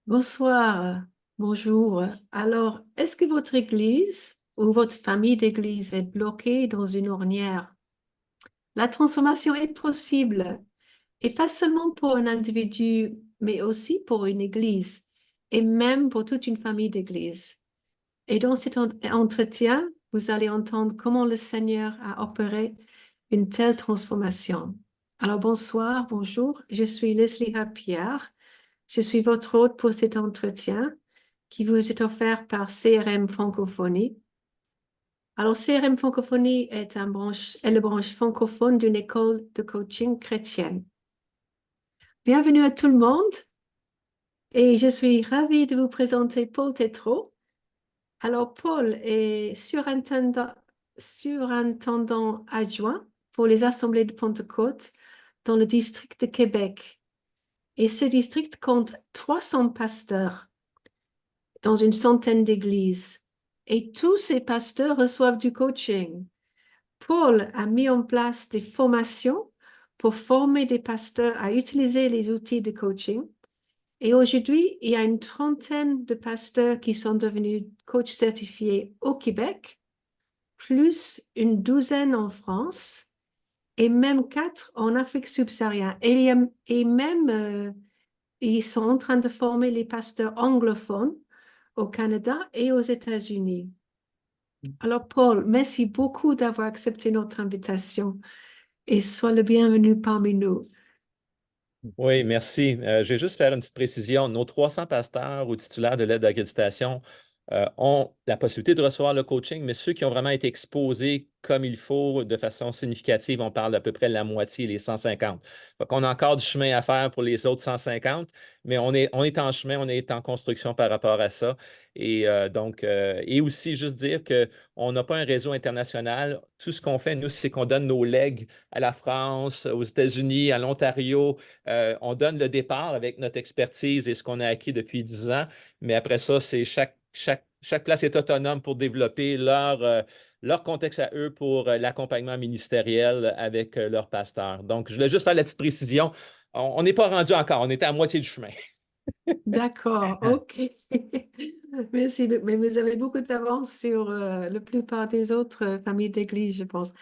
Bonsoir, bonjour. Alors, est-ce que votre église ou votre famille d'église est bloquée dans une ornière? La transformation est possible, et pas seulement pour un individu, mais aussi pour une église, et même pour toute une famille d'église. Et dans cet entretien, vous allez entendre comment le Seigneur a opéré une telle transformation. Alors, bonsoir, bonjour, je suis Leslie Pierre. Je suis votre hôte pour cet entretien qui vous est offert par CRM Francophonie. Alors, CRM Francophonie est la branche francophone d'une école de coaching chrétienne. Bienvenue à tout le monde et je suis ravie de vous présenter Paul Tétrault. Alors, Paul est surintendant adjoint pour les assemblées de Pentecôte dans le district de Québec. Et ce district compte 300 pasteurs dans une centaine d'églises. Et tous ces pasteurs reçoivent du coaching. Paul a mis en place des formations pour former des pasteurs à utiliser les outils de coaching. Et aujourd'hui, il y a une trentaine de pasteurs qui sont devenus coachs certifiés au Québec, plus une douzaine en France et même 4 en Afrique subsaharienne. Et même, ils sont en train de former les pasteurs anglophones au Canada et aux États-Unis. Alors, Paul, merci beaucoup d'avoir accepté notre invitation et sois le bienvenu parmi nous. Oui, merci. Je vais juste faire une petite précision. Nos 300 pasteurs ou titulaires de l'aide d'accréditation ont la possibilité de recevoir le coaching, mais ceux qui ont vraiment été exposés comme il faut, de façon significative, on parle d'à peu près la moitié, les 150. Donc, on a encore du chemin à faire pour les autres 150, mais on est en chemin, on est en construction par rapport à ça. Et aussi, juste dire qu'on n'a pas un réseau international. Tout ce qu'on fait, nous, c'est qu'on donne nos legs à la France, aux États-Unis, à l'Ontario. On donne le départ avec notre expertise et ce qu'on a acquis depuis 10 ans, mais après ça, c'est chaque place est autonome pour développer leur contexte à eux pour l'accompagnement ministériel avec leur pasteur. Donc, je voulais juste faire la petite précision. On n'est pas rendu encore, on était à moitié du chemin. D'accord, ok. Merci, mais vous avez beaucoup d'avance sur la plupart des autres familles d'église, je pense.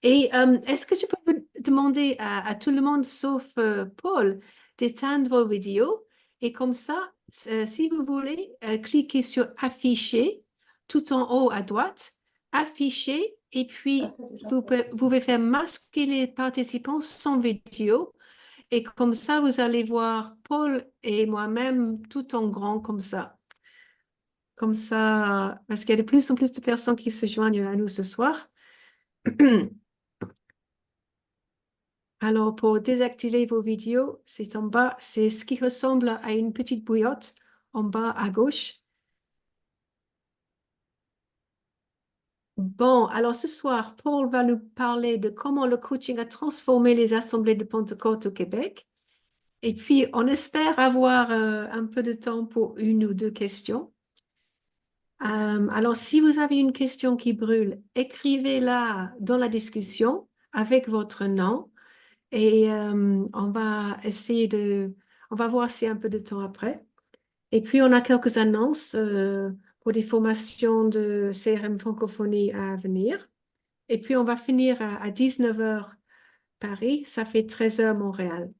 Et est-ce que je peux vous demander à tout le monde, sauf Paul, d'éteindre vos vidéos? Et comme ça, si vous voulez, cliquez sur afficher tout en haut à droite, afficher, et puis vous pouvez faire masquer les participants sans vidéo. Et comme ça, vous allez voir Paul et moi-même tout en grand comme ça. Comme ça, parce qu'il y a de plus en plus de personnes qui se joignent à nous ce soir. Alors, pour désactiver vos vidéos, c'est en bas, c'est ce qui ressemble à une petite bouillotte en bas à gauche. Bon, alors ce soir, Paul va nous parler de comment le coaching a transformé les assemblées de Pentecôte au Québec. Et puis, on espère avoir un peu de temps pour une ou deux questions. Alors, si vous avez une question qui brûle, écrivez-la dans la discussion avec votre nom et on va essayer on va voir si un peu de temps après. Et puis, on a quelques annonces pour des formations de CRM francophonie à venir. Et puis, on va finir à 19 heures Paris, ça fait 13 heures Montréal.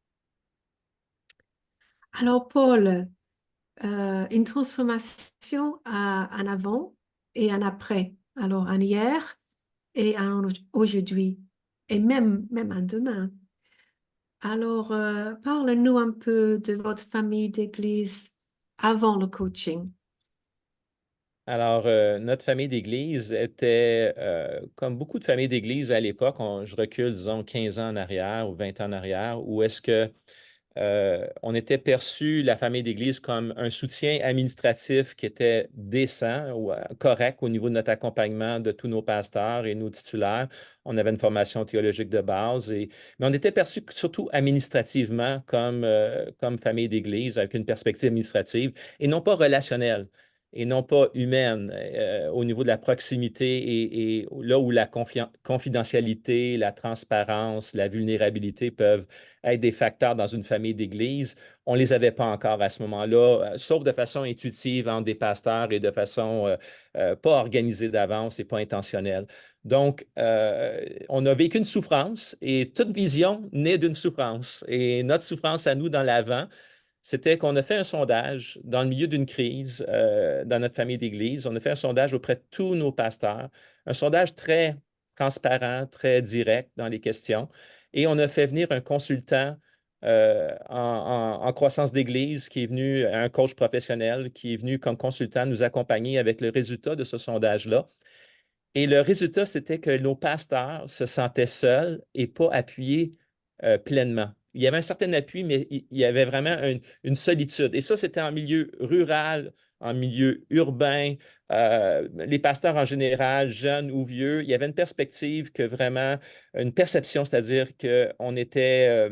Alors, Paul, une transformation en avant et en après. Alors, en hier et en aujourd'hui et même en demain. Alors, parle-nous un peu de votre famille d'église avant le coaching. Alors, notre famille d'église était, comme beaucoup de familles d'église à l'époque, je recule, disons, 15 ans en arrière ou 20 ans en arrière, où est-ce que on était perçu, la famille d'Église, comme un soutien administratif qui était décent ou correct au niveau de notre accompagnement de tous nos pasteurs et nos titulaires. On avait une formation théologique de base, mais on était perçu surtout administrativement comme famille d'Église avec une perspective administrative et non pas relationnelle. et non pas humaine au niveau de la proximité et là où la confidentialité, la transparence, la vulnérabilité peuvent être des facteurs dans une famille d'Église. On ne les avait pas encore à ce moment-là, sauf de façon intuitive entre des pasteurs et de façon pas organisée d'avance et pas intentionnelle. Donc, on a vécu une souffrance et toute vision naît d'une souffrance. Et notre souffrance à nous dans l'avant, c'était qu'on a fait un sondage dans le milieu d'une crise dans notre famille d'Église. On a fait un sondage auprès de tous nos pasteurs, un sondage très transparent, très direct dans les questions. Et on a fait venir un consultant en croissance d'Église qui est venu, un coach professionnel qui est venu comme consultant nous accompagner avec le résultat de ce sondage-là. Et le résultat, c'était que nos pasteurs se sentaient seuls et pas appuyés pleinement. Il y avait un certain appui, mais il y avait vraiment une solitude. Et ça, c'était en milieu rural, en milieu urbain. Les pasteurs en général, jeunes ou vieux, il y avait une perspective que vraiment, une perception, c'est-à-dire qu'on était,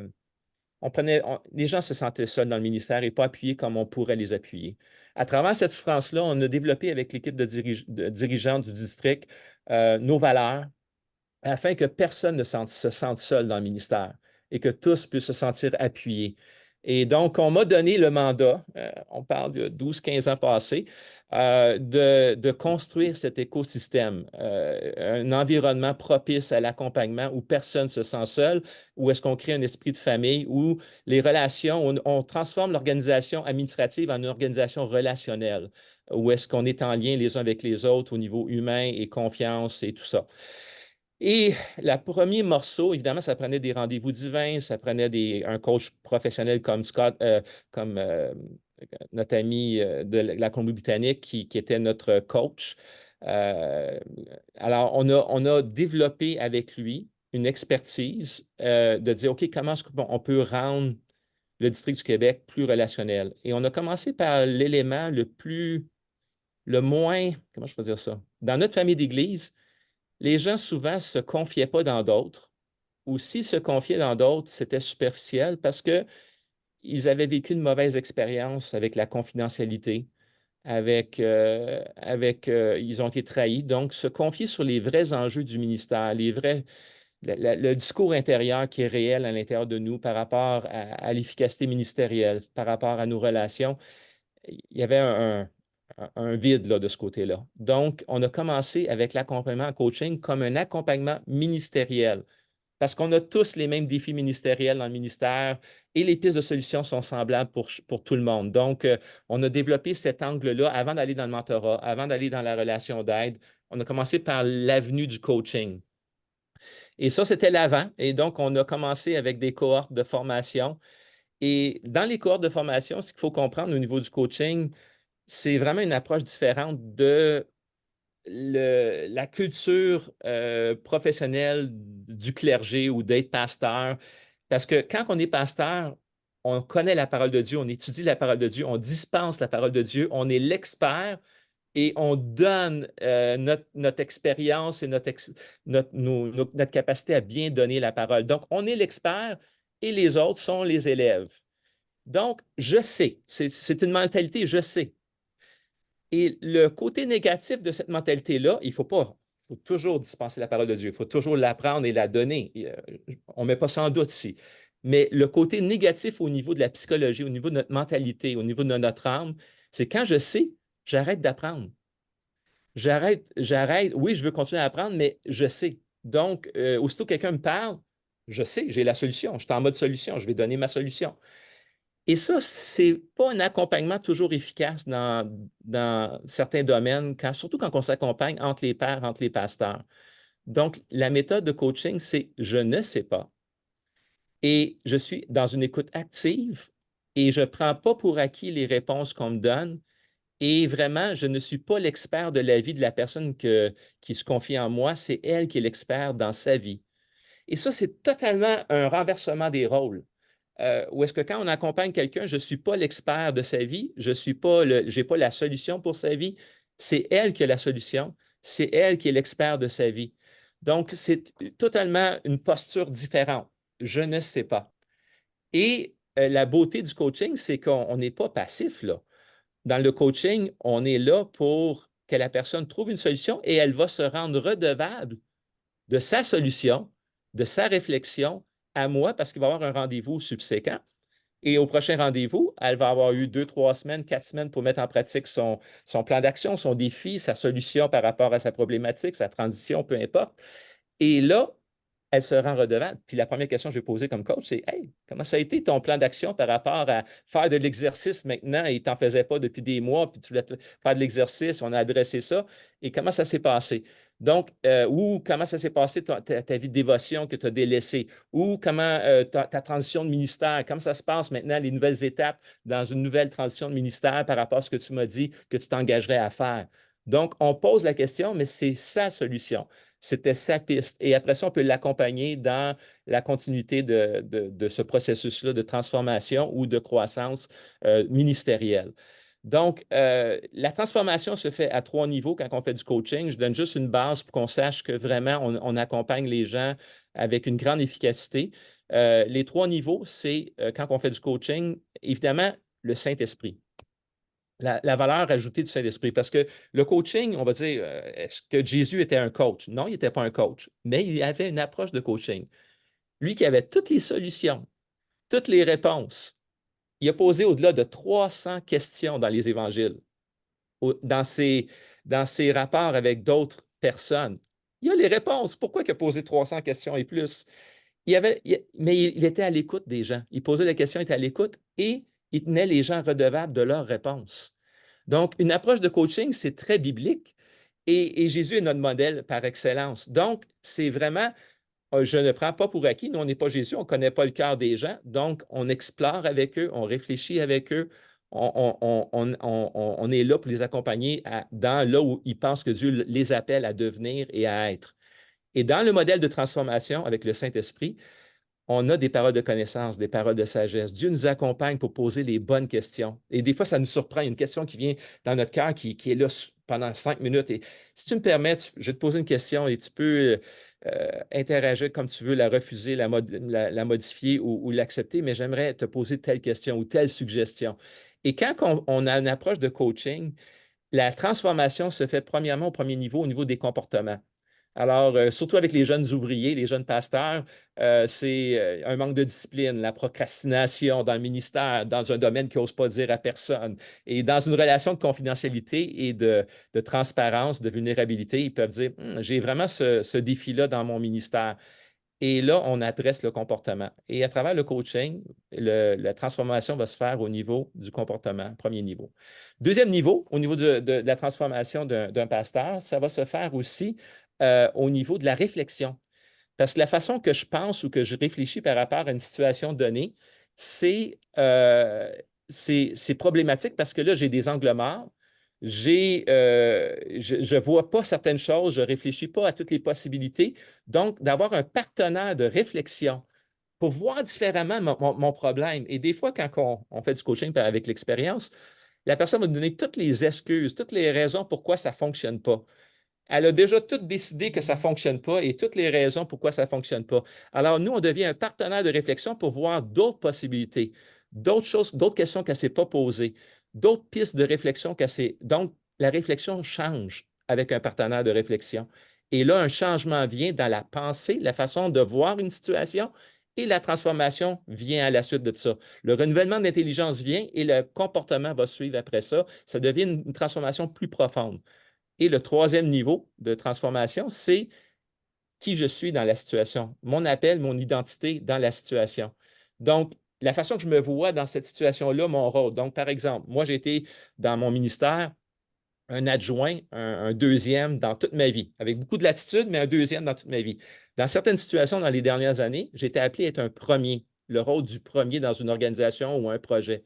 les gens se sentaient seuls dans le ministère et pas appuyés comme on pourrait les appuyer. À travers cette souffrance-là, on a développé avec l'équipe de dirigeants du district nos valeurs afin que personne ne se sente seul dans le ministère et que tous puissent se sentir appuyés. Et donc, on m'a donné le mandat, on parle de 12-15 ans passés, de construire cet écosystème, un environnement propice à l'accompagnement où personne ne se sent seul, où est-ce qu'on crée un esprit de famille, où les relations, on transforme l'organisation administrative en une organisation relationnelle, où est-ce qu'on est en lien les uns avec les autres au niveau humain et confiance et tout ça. Et le premier morceau, évidemment, ça prenait des rendez-vous divins, ça prenait un coach professionnel comme Scott, comme notre ami de la Colombie-Britannique qui était notre coach. Euh, alors, on a développé avec lui une expertise de dire, OK, comment est-ce qu'on peut rendre le district du Québec plus relationnel? Et on a commencé par l'élément le moins, comment je peux dire ça? Dans notre famille d'Église, les gens souvent ne se confiaient pas dans d'autres, ou s'ils se confiaient dans d'autres, c'était superficiel parce qu'ils avaient vécu une mauvaise expérience avec la confidentialité, ils ont été trahis. Donc, se confier sur les vrais enjeux du ministère, le discours intérieur qui est réel à l'intérieur de nous par rapport à l'efficacité ministérielle, par rapport à nos relations, il y avait un vide là, de ce côté-là. Donc, on a commencé avec l'accompagnement en coaching comme un accompagnement ministériel parce qu'on a tous les mêmes défis ministériels dans le ministère et les pistes de solutions sont semblables pour tout le monde. Donc, on a développé cet angle-là avant d'aller dans le mentorat, avant d'aller dans la relation d'aide. On a commencé par l'avenue du coaching. Et ça, c'était l'avant. Et donc, on a commencé avec des cohortes de formation. Et dans les cohortes de formation, ce qu'il faut comprendre au niveau du coaching, c'est vraiment une approche différente de la culture professionnelle du clergé ou d'être pasteur. Parce que quand on est pasteur, on connaît la parole de Dieu, on étudie la parole de Dieu, on dispense la parole de Dieu, on est l'expert et on donne notre expérience et notre capacité à bien donner la parole. Donc, on est l'expert et les autres sont les élèves. Donc, je sais, c'est une mentalité, je sais. Et le côté négatif de cette mentalité-là, il faut toujours dispenser la parole de Dieu, il faut toujours l'apprendre et la donner. On ne met pas ça en doute ici. Mais le côté négatif au niveau de la psychologie, au niveau de notre mentalité, au niveau de notre âme, c'est quand je sais, j'arrête d'apprendre. J'arrête. Oui, je veux continuer à apprendre, mais je sais. Donc, aussitôt que quelqu'un me parle, je sais, j'ai la solution. Je suis en mode solution, je vais donner ma solution. Et ça, ce n'est pas un accompagnement toujours efficace dans certains domaines, surtout quand on s'accompagne entre les pairs, entre les pasteurs. Donc, la méthode de coaching, c'est je ne sais pas. Et je suis dans une écoute active et je ne prends pas pour acquis les réponses qu'on me donne. Et vraiment, je ne suis pas l'expert de la vie de la personne qui se confie en moi, c'est elle qui est l'expert dans sa vie. Et ça, c'est totalement un renversement des rôles. Ou est-ce que quand on accompagne quelqu'un, je ne suis pas l'expert de sa vie, je n'ai pas la solution pour sa vie, c'est elle qui a la solution, c'est elle qui est l'expert de sa vie. Donc, c'est totalement une posture différente. Je ne sais pas. Et la beauté du coaching, c'est qu'on n'est pas passif, là. dans le coaching, on est là pour que la personne trouve une solution et elle va se rendre redevable de sa solution, de sa réflexion à moi parce qu'il va y avoir un rendez-vous subséquent. Et au prochain rendez-vous, elle va avoir eu 2, 3 semaines, 4 semaines pour mettre en pratique son plan d'action, son défi, sa solution par rapport à sa problématique, sa transition, peu importe. Et là, elle se rend redevable. Puis la première question que je vais poser comme coach, c'est Hey, comment ça a été ton plan d'action par rapport à faire de l'exercice maintenant et tu n'en faisais pas depuis des mois, puis tu voulais faire de l'exercice, on a adressé ça, et comment ça s'est passé? Donc, ou comment ça s'est passé ta vie de dévotion que tu as délaissée, ou comment ta transition de ministère, comment ça se passe maintenant, les nouvelles étapes dans une nouvelle transition de ministère par rapport à ce que tu m'as dit que tu t'engagerais à faire. Donc, on pose la question, mais c'est sa solution. C'était sa piste. Et après ça, on peut l'accompagner dans la continuité de ce processus-là de transformation ou de croissance ministérielle. Donc, la transformation se fait à 3 niveaux quand on fait du coaching. Je donne juste une base pour qu'on sache que vraiment, on accompagne les gens avec une grande efficacité. Les 3 niveaux, c'est quand on fait du coaching, évidemment, le Saint-Esprit. La valeur ajoutée du Saint-Esprit. Parce que le coaching, on va dire, est-ce que Jésus était un coach? Non, il n'était pas un coach, mais il avait une approche de coaching. Lui qui avait toutes les solutions, toutes les réponses. Il a posé au-delà de 300 questions dans les évangiles, dans ses rapports avec d'autres personnes. Il a les réponses. Pourquoi il a posé 300 questions et plus? Mais il était à l'écoute des gens. Il posait les questions, il était à l'écoute et il tenait les gens redevables de leurs réponses. Donc, une approche de coaching, c'est très biblique et Jésus est notre modèle par excellence. Donc, c'est vraiment, je ne prends pas pour acquis, nous, on n'est pas Jésus, on ne connaît pas le cœur des gens, donc on explore avec eux, on réfléchit avec eux, on est là pour les accompagner dans là où ils pensent que Dieu les appelle à devenir et à être. Et dans le modèle de transformation avec le Saint-Esprit, on a des paroles de connaissance, des paroles de sagesse. Dieu nous accompagne pour poser les bonnes questions. Et des fois, ça nous surprend. Il y a une question qui vient dans notre cœur qui est là pendant 5 minutes. Et si tu me permets, je vais te poser une question et tu peux interagir comme tu veux, la refuser, la modifier ou l'accepter, mais j'aimerais te poser telle question ou telle suggestion. Et quand on a une approche de coaching, la transformation se fait premièrement au premier niveau, au niveau des comportements. Alors, surtout avec les jeunes ouvriers, les jeunes pasteurs, c'est un manque de discipline, la procrastination dans le ministère, dans un domaine qu'ils n'osent pas dire à personne. Et dans une relation de confidentialité et de transparence, de vulnérabilité, ils peuvent dire, J'ai vraiment ce défi-là dans mon ministère. Et là, on adresse le comportement. Et à travers le coaching, la transformation va se faire au niveau du comportement, premier niveau. Deuxième niveau, au niveau de la transformation d'un pasteur, ça va se faire aussi au niveau de la réflexion. Parce que la façon que je pense ou que je réfléchis par rapport à une situation donnée, c'est problématique parce que là, j'ai des angles morts. Je ne vois pas certaines choses, je ne réfléchis pas à toutes les possibilités. Donc, d'avoir un partenaire de réflexion pour voir différemment mon problème. Et des fois, quand on fait du coaching avec l'expérience, la personne va nous donner toutes les excuses, toutes les raisons pourquoi ça ne fonctionne pas. Elle a déjà tout décidé que ça ne fonctionne pas et toutes les raisons pourquoi ça ne fonctionne pas. Alors, nous, on devient un partenaire de réflexion pour voir d'autres possibilités, d'autres choses, d'autres questions qu'elle ne s'est pas posées, d'autres pistes de réflexion qu'elle s'est. Donc, la réflexion change avec un partenaire de réflexion. Et là, un changement vient dans la pensée, la façon de voir une situation et la transformation vient à la suite de ça. Le renouvellement d'intelligence vient et le comportement va suivre après ça. Ça devient une transformation plus profonde. Et le troisième niveau de transformation, c'est qui je suis dans la situation, mon appel, mon identité dans la situation. Donc, la façon que je me vois dans cette situation-là, mon rôle. Donc, par exemple, moi, j'ai été dans mon ministère un adjoint, un deuxième dans toute ma vie, avec beaucoup de latitude, mais un deuxième dans toute ma vie. Dans certaines situations dans les dernières années, j'ai été appelé à être un premier, le rôle du premier dans une organisation ou un projet.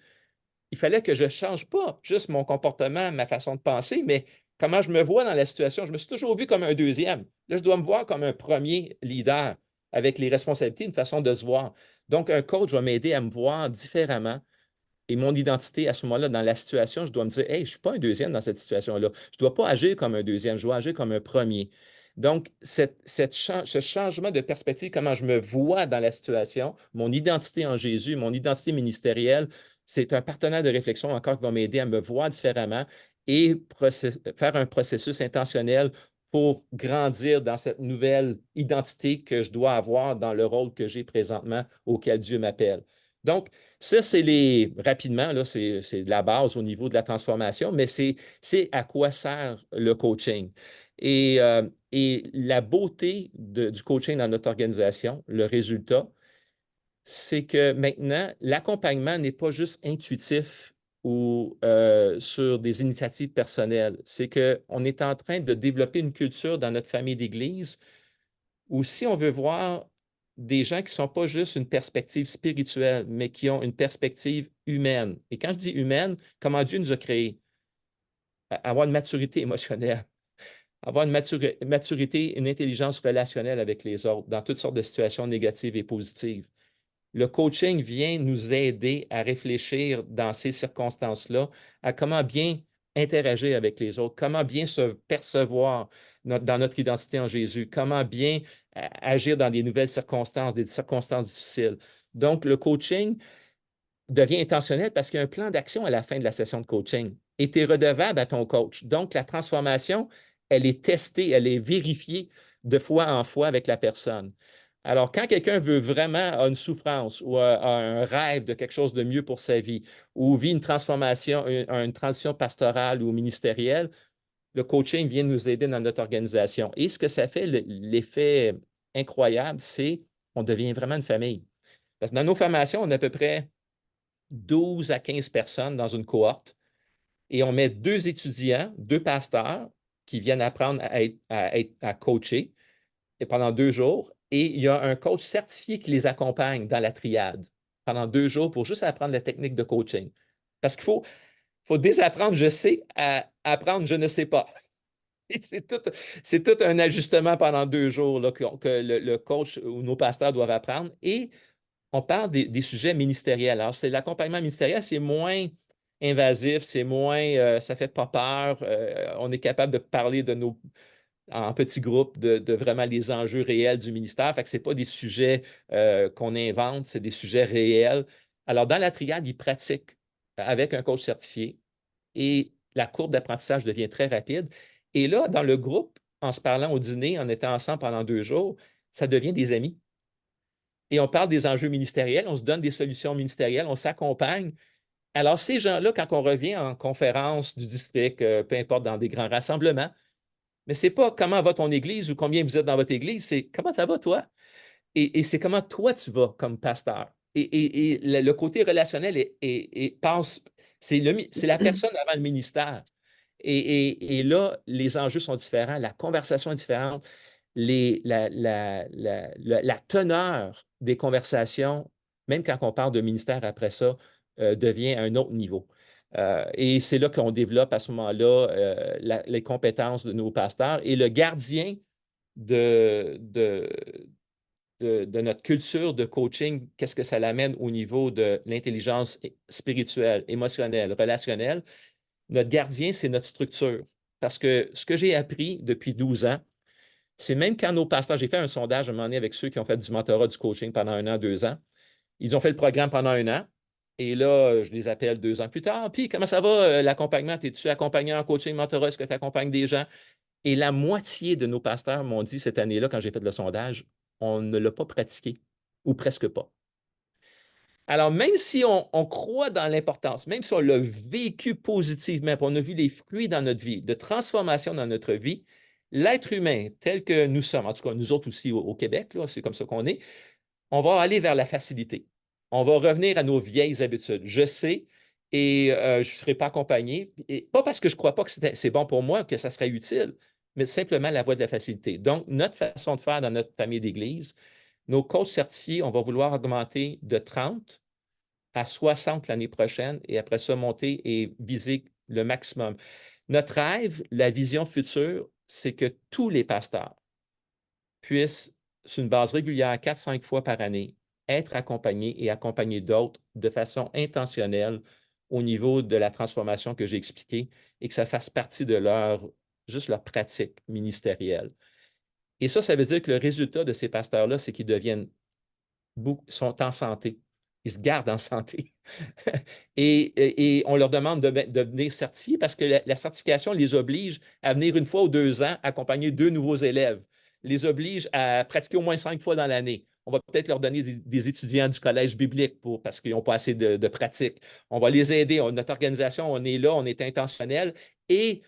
Il fallait que je ne change pas juste mon comportement, ma façon de penser, mais comment je me vois dans la situation. Je me suis toujours vu comme un deuxième. Là, je dois me voir comme un premier leader avec les responsabilités, une façon de se voir. Donc, un coach va m'aider à me voir différemment. Et mon identité, à ce moment-là, dans la situation, je dois me dire, Hey, je ne suis pas un deuxième dans cette situation-là. Je ne dois pas agir comme un deuxième, je dois agir comme un premier. Donc, ce changement de perspective, comment je me vois dans la situation, mon identité en Jésus, mon identité ministérielle, c'est un partenaire de réflexion encore qui va m'aider à me voir différemment et faire un processus intentionnel pour grandir dans cette nouvelle identité que je dois avoir dans le rôle que j'ai présentement auquel Dieu m'appelle. Donc, ça, rapidement, là, c'est de la base au niveau de la transformation, mais c'est à quoi sert le coaching. Et la beauté du coaching dans notre organisation, le résultat, c'est que maintenant, l'accompagnement n'est pas juste intuitif ou sur des initiatives personnelles. C'est qu'on est en train de développer une culture dans notre famille d'Église où si on veut voir des gens qui ne sont pas juste une perspective spirituelle, mais qui ont une perspective humaine. Et quand je dis humaine, comment Dieu nous a créés? Avoir une maturité émotionnelle, avoir une maturité, une intelligence relationnelle avec les autres dans toutes sortes de situations négatives et positives. Le coaching vient nous aider à réfléchir dans ces circonstances-là, à comment bien interagir avec les autres, comment bien se percevoir dans notre identité en Jésus, comment bien agir dans des nouvelles circonstances, des circonstances difficiles. Donc, le coaching devient intentionnel parce qu'il y a un plan d'action à la fin de la session de coaching et tu es redevable à ton coach. Donc, la transformation, elle est testée, elle est vérifiée de fois en fois avec la personne. Alors, quand quelqu'un veut vraiment a une souffrance ou a un rêve de quelque chose de mieux pour sa vie ou vit une transformation, une transition pastorale ou ministérielle, le coaching vient nous aider dans notre organisation. Et ce que ça fait, l'effet incroyable, c'est qu'on devient vraiment une famille. Parce que dans nos formations, on a à peu près 12 à 15 personnes dans une cohorte et on met 2 étudiants, 2 pasteurs qui viennent apprendre à coacher et pendant 2 jours. Et il y a un coach certifié qui les accompagne dans la triade pendant 2 jours pour juste apprendre la technique de coaching. Parce qu'il faut désapprendre je sais à apprendre je ne sais pas. C'est tout un ajustement pendant 2 jours là, que le coach ou nos pasteurs doivent apprendre. Et on parle des sujets ministériels. Alors, c'est l'accompagnement ministériel, c'est moins invasif, c'est moins, ça ne fait pas peur. On est capable de parler en petits groupes de vraiment les enjeux réels du ministère. Fait que ce n'est pas des sujets qu'on invente, c'est des sujets réels. Alors, dans la triade, ils pratiquent avec un coach certifié et la courbe d'apprentissage devient très rapide. Et là, dans le groupe, en se parlant au dîner, en étant ensemble pendant 2 jours, ça devient des amis. Et on parle des enjeux ministériels, on se donne des solutions ministérielles, on s'accompagne. Alors, ces gens-là, quand on revient en conférence du district, peu importe, dans des grands rassemblements, mais ce n'est pas comment va ton église ou combien vous êtes dans votre église, c'est comment ça va toi? Et c'est comment toi tu vas comme pasteur. Et le côté relationnel passe, c'est la personne avant le ministère. Et là, les enjeux sont différents, la conversation est différente, la teneur des conversations, même quand on parle de ministère après ça, devient à un autre niveau. Et c'est là qu'on développe à ce moment-là les compétences de nos pasteurs. Et le gardien de notre culture de coaching, qu'est-ce que ça l'amène au niveau de l'intelligence spirituelle, émotionnelle, relationnelle. Notre gardien, c'est notre structure. Parce que ce que j'ai appris depuis 12 ans, c'est même quand nos pasteurs, j'ai fait un sondage à un moment donné avec ceux qui ont fait du mentorat, du coaching pendant 1 an, 2 ans. Ils ont fait le programme pendant 1 an. Et là, je les appelle 2 ans plus tard. Puis, comment ça va, l'accompagnement? Es-tu accompagné en coaching, mentorat? Est-ce que tu accompagnes des gens? Et la moitié de nos pasteurs m'ont dit cette année-là, quand j'ai fait le sondage, on ne l'a pas pratiqué, ou presque pas. Alors, même si on croit dans l'importance, même si on l'a vécu positivement, puis on a vu les fruits dans notre vie, de transformation dans notre vie, l'être humain tel que nous sommes, en tout cas nous autres aussi au Québec, c'est comme ça qu'on est, on va aller vers la facilité. On va revenir à nos vieilles habitudes. Je sais et je ne serai pas accompagné, et pas parce que je ne crois pas que c'est bon pour moi, que ça serait utile, mais simplement la voie de la facilité. Donc, notre façon de faire dans notre famille d'Église, nos coachs certifiés, on va vouloir augmenter de 30 à 60 l'année prochaine et après ça, monter et viser le maximum. Notre rêve, la vision future, c'est que tous les pasteurs puissent, sur une base régulière, 4-5 fois par année, être accompagnés et accompagner d'autres de façon intentionnelle au niveau de la transformation que j'ai expliquée et que ça fasse partie de juste leur pratique ministérielle. Et ça veut dire que le résultat de ces pasteurs-là, c'est qu'ils sont en santé. ils se gardent en santé. Et on leur demande de venir certifier parce que la certification les oblige à venir une fois ou 2 ans accompagner 2 nouveaux élèves, les oblige à pratiquer au moins 5 fois dans l'année. On va peut-être leur donner des étudiants du collège biblique parce qu'ils n'ont pas assez de pratique. On va les aider. Notre organisation, on est là, on est intentionnel et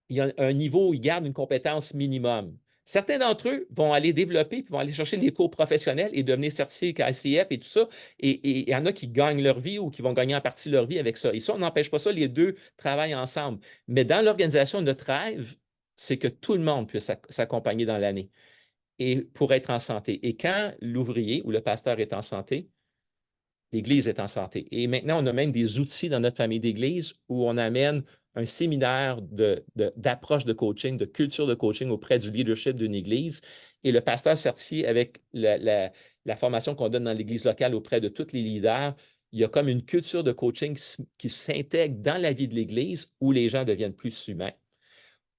il y a un niveau où ils gardent une compétence minimum. Certains d'entre eux vont aller développer, puis vont aller chercher les cours professionnels et devenir certifiés KICF et tout ça. Et il y en a qui gagnent leur vie ou qui vont gagner en partie leur vie avec ça. Et ça, on n'empêche pas ça, les deux travaillent ensemble. Mais dans l'organisation, notre rêve, c'est que tout le monde puisse s'accompagner dans l'année et pour être en santé. Et quand l'ouvrier ou le pasteur est en santé, l'Église est en santé. Et maintenant, on a même des outils dans notre famille d'Église où on amène un séminaire d'approche de coaching, de culture de coaching auprès du leadership d'une Église. Et le pasteur certifié avec la formation qu'on donne dans l'Église locale auprès de tous les leaders, il y a comme une culture de coaching qui s'intègre dans la vie de l'Église où les gens deviennent plus humains,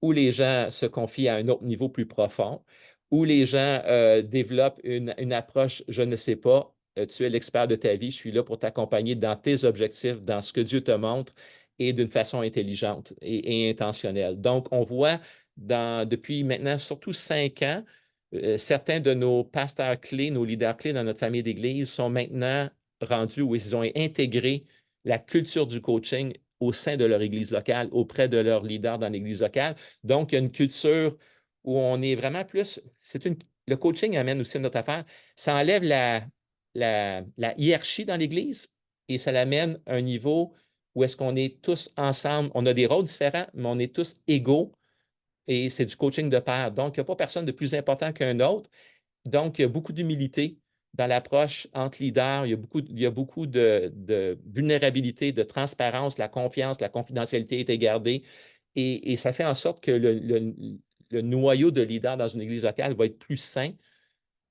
où les gens se confient à un autre niveau plus profond, où les gens développent une approche, je ne sais pas, tu es l'expert de ta vie, je suis là pour t'accompagner dans tes objectifs, dans ce que Dieu te montre et d'une façon intelligente et intentionnelle. Donc, on voit depuis maintenant surtout 5 ans, certains de nos pasteurs clés, nos leaders clés dans notre famille d'Église sont maintenant rendus où ils ont intégré la culture du coaching au sein de leur église locale, auprès de leurs leaders dans l'église locale. Donc, il y a une culture où on est vraiment plus. Le coaching amène aussi notre affaire. Ça enlève la hiérarchie dans l'église et ça l'amène à un niveau où est-ce qu'on est tous ensemble. On a des rôles différents, mais on est tous égaux et c'est du coaching de pair. Donc, il n'y a pas personne de plus important qu'un autre. Donc, il y a beaucoup d'humilité dans l'approche entre leaders. Il y a beaucoup de vulnérabilité, de transparence, la confiance, la confidentialité est gardée. Et ça fait en sorte que le noyau de leaders dans une église locale va être plus sain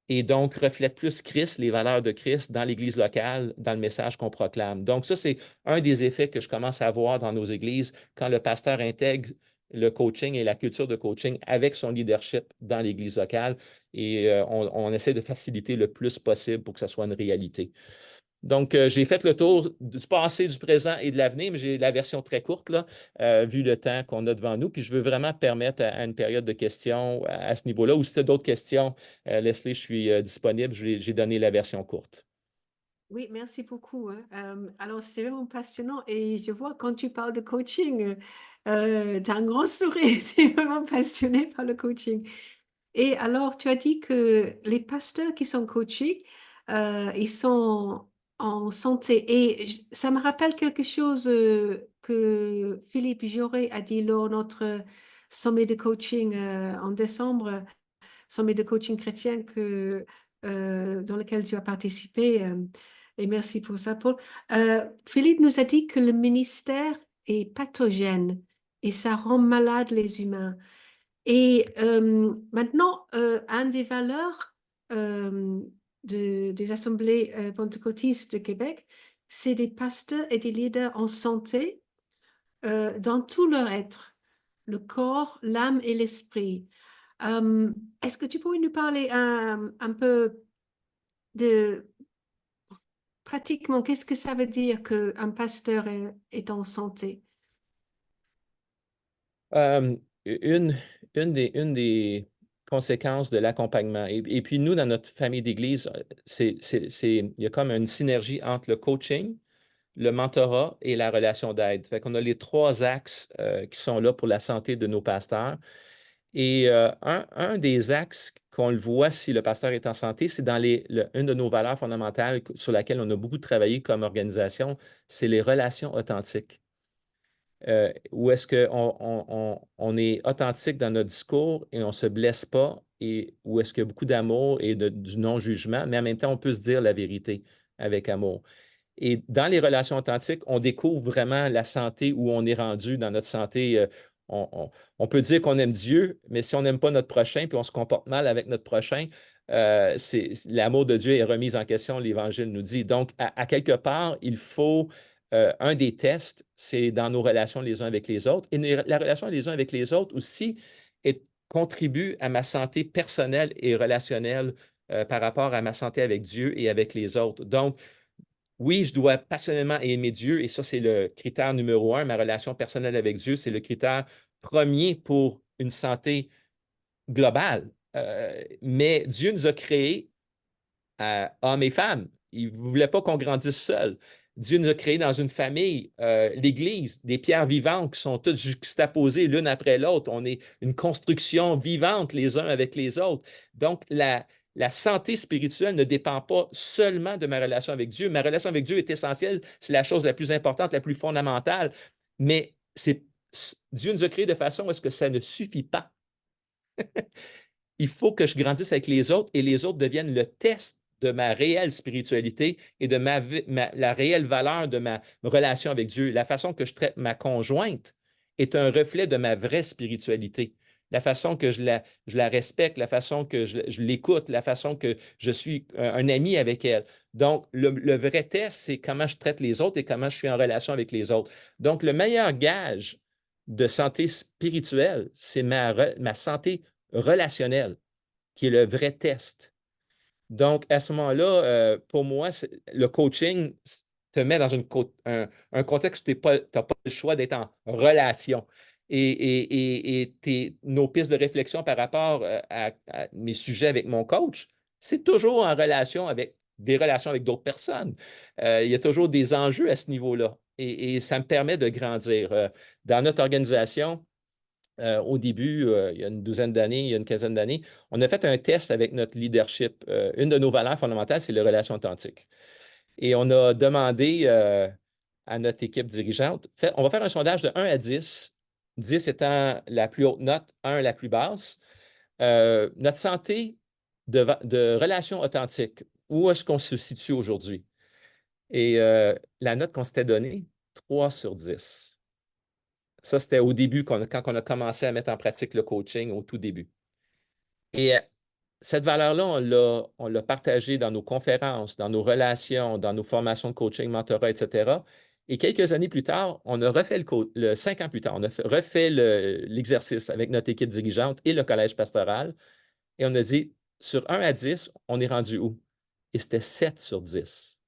et donc reflète plus Christ, les valeurs de Christ dans l'église locale, dans le message qu'on proclame. Donc, ça, c'est un des effets que je commence à voir dans nos églises quand le pasteur intègre le coaching et la culture de coaching avec son leadership dans l'église locale et on essaie de faciliter le plus possible pour que ça soit une réalité. Donc, j'ai fait le tour du passé, du présent et de l'avenir, mais j'ai la version très courte, là, vu le temps qu'on a devant nous. Puis, je veux vraiment permettre à une période de questions à ce niveau-là. Ou si tu as d'autres questions, Leslie, je suis disponible. J'ai donné la version courte. Oui, merci beaucoup, hein. Alors, c'est vraiment passionnant et je vois quand tu parles de coaching, tu as un grand sourire, tu es vraiment passionné par le coaching. Et alors, tu as dit que les pasteurs qui sont coachés, ils sont en santé. Et ça me rappelle quelque chose que Philippe Jaurès a dit lors de notre sommet de coaching en décembre, sommet de coaching chrétien dans lequel tu as participé. Et merci pour ça, Paul. Philippe nous a dit que le ministère est pathogène et ça rend malade les humains. Et maintenant, un des valeurs des assemblées pentecôtistes de Québec, c'est des pasteurs et des leaders en santé dans tout leur être, le corps, l'âme et l'esprit. Euh, Est-ce que tu pourrais nous parler un peu de pratiquement qu'est-ce que ça veut dire qu'un pasteur est en santé? Euh, une, une des conséquences de l'accompagnement. Et puis, nous, dans notre famille d'Église, il y a comme une synergie entre le coaching, le mentorat et la relation d'aide. Fait qu'on a les 3 axes qui sont là pour la santé de nos pasteurs. Et un des axes qu'on le voit si le pasteur est en santé, c'est dans une de nos valeurs fondamentales sur laquelle on a beaucoup travaillé comme organisation, c'est les relations authentiques. Où est-ce qu'on est authentique dans notre discours et on ne se blesse pas et où est-ce qu'il y a beaucoup d'amour et du non-jugement, mais en même temps, on peut se dire la vérité avec amour. Et dans les relations authentiques, on découvre vraiment la santé où on est rendu dans notre santé. On peut dire qu'on aime Dieu, mais si on n'aime pas notre prochain puis on se comporte mal avec notre prochain, l'amour de Dieu est remis en question, l'Évangile nous dit. Donc, à quelque part, il faut un des tests, c'est dans nos relations les uns avec les autres. Et la relation les uns avec les autres aussi contribue à ma santé personnelle et relationnelle par rapport à ma santé avec Dieu et avec les autres. Donc, oui, je dois passionnément aimer Dieu, et ça, c'est le critère numéro un. Ma relation personnelle avec Dieu, c'est le critère premier pour une santé globale. Mais Dieu nous a créés hommes et femmes. Il ne voulait pas qu'on grandisse seul. Dieu nous a créés dans une famille, l'Église, des pierres vivantes qui sont toutes juxtaposées l'une après l'autre. On est une construction vivante les uns avec les autres. Donc, la santé spirituelle ne dépend pas seulement de ma relation avec Dieu. Ma relation avec Dieu est essentielle, c'est la chose la plus importante, la plus fondamentale, mais Dieu nous a créés de façon à ce que ça ne suffit pas. Il faut que je grandisse avec les autres et les autres deviennent le test de ma réelle spiritualité et de la réelle valeur de ma relation avec Dieu. La façon que je traite ma conjointe est un reflet de ma vraie spiritualité. La façon que je la respecte, la façon que je l'écoute, la façon que je suis un ami avec elle. Donc, le vrai test, c'est comment je traite les autres et comment je suis en relation avec les autres. Donc, le meilleur gage de santé spirituelle, c'est ma santé relationnelle, qui est le vrai test. Donc, à ce moment-là, pour moi, le coaching te met dans un contexte où tu n'as pas le choix d'être en relation. Et nos pistes de réflexion par rapport à mes sujets avec mon coach, c'est toujours en relation avec des relations avec d'autres personnes. Il y a toujours des enjeux à ce niveau-là. Et ça me permet de grandir. Dans notre organisation, au début, il y a une douzaine d'années, il y a une quinzaine d'années, on a fait un test avec notre leadership. Une de nos valeurs fondamentales, c'est les relations authentiques. Et on a demandé à notre équipe dirigeante, on va faire un sondage de 1 à 10, 10 étant la plus haute note, 1 la plus basse. Notre santé de relations authentiques, où est-ce qu'on se situe aujourd'hui? Et la note qu'on s'était donnée, 3 sur 10. Ça, c'était au début, quand on a commencé à mettre en pratique le coaching, au tout début. Et cette valeur-là, on l'a partagée dans nos conférences, dans nos relations, dans nos formations de coaching, mentorat, etc. Et quelques années plus tard, on a refait 5 ans plus tard, on a refait l'exercice avec notre équipe dirigeante et le collège pastoral. Et on a dit, sur 1 à 10, on est rendu où? Et c'était 7 sur 10.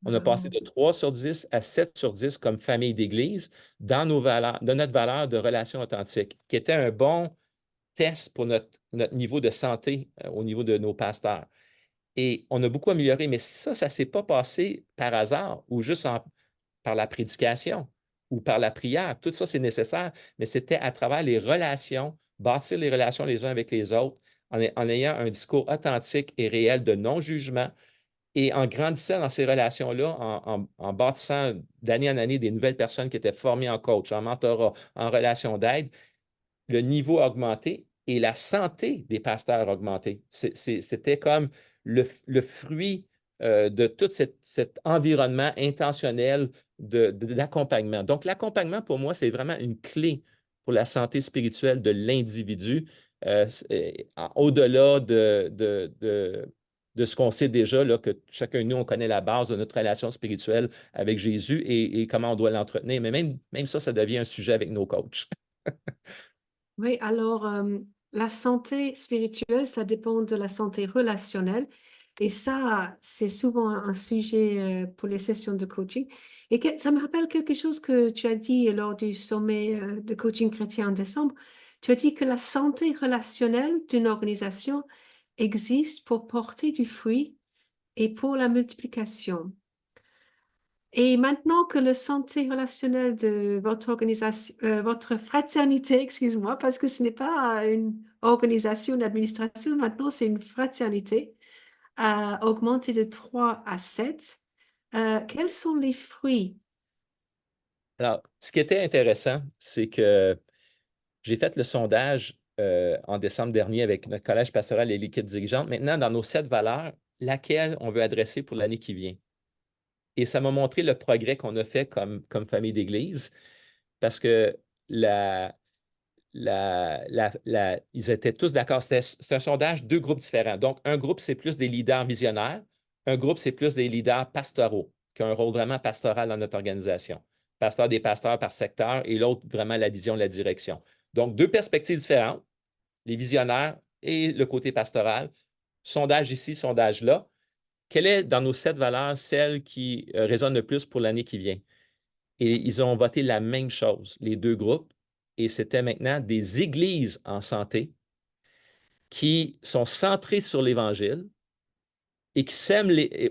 On a passé de 3 sur 10 à 7 sur 10 comme famille d'Église dans notre valeur de relation authentique, qui était un bon test pour notre niveau de santé au niveau de nos pasteurs. Et on a beaucoup amélioré, mais ça ne s'est pas passé par hasard ou juste par la prédication ou par la prière. Tout ça, c'est nécessaire, mais c'était à travers les relations, bâtir les relations les uns avec les autres, en ayant un discours authentique et réel de non-jugement, et en grandissant dans ces relations-là, en bâtissant d'année en année des nouvelles personnes qui étaient formées en coach, en mentorat, en relation d'aide, le niveau a augmenté et la santé des pasteurs a augmenté. C'était comme le fruit de tout cet environnement intentionnel d'accompagnement. Donc, l'accompagnement, pour moi, c'est vraiment une clé pour la santé spirituelle de l'individu, au-delà de ce qu'on sait déjà, là, que chacun de nous, on connaît la base de notre relation spirituelle avec Jésus et comment on doit l'entretenir. Mais même ça, ça devient un sujet avec nos coachs. Oui, alors la santé spirituelle, ça dépend de la santé relationnelle. Et ça, c'est souvent un sujet pour les sessions de coaching. Et ça me rappelle quelque chose que tu as dit lors du sommet de coaching chrétien en décembre. Tu as dit que la santé relationnelle d'une organisation existe pour porter du fruit et pour la multiplication. Et maintenant que la santé relationnelle de votre organisation, votre fraternité, excuse-moi, parce que ce n'est pas une organisation d'administration, maintenant c'est une fraternité, a augmenté de 3 à 7. Quels sont les fruits? Alors, ce qui était intéressant, c'est que j'ai fait le sondage en décembre dernier avec notre collège pastoral et l'équipe dirigeante. Maintenant, dans nos 7 valeurs, laquelle on veut adresser pour l'année qui vient? Et ça m'a montré le progrès qu'on a fait comme famille d'Église parce que ils étaient tous d'accord. C'est un sondage, 2 groupes différents. Donc, un groupe, c'est plus des leaders visionnaires. Un groupe, c'est plus des leaders pastoraux, qui ont un rôle vraiment pastoral dans notre organisation. Pasteur des pasteurs par secteur et l'autre, vraiment la vision, la direction. Donc, 2 perspectives différentes, les visionnaires et le côté pastoral. Sondage ici, sondage là. quelle est dans nos 7 valeurs celle qui résonne le plus pour l'année qui vient? Et ils ont voté la même chose, les deux groupes, et c'était maintenant des églises en santé qui sont centrées sur l'Évangile et qui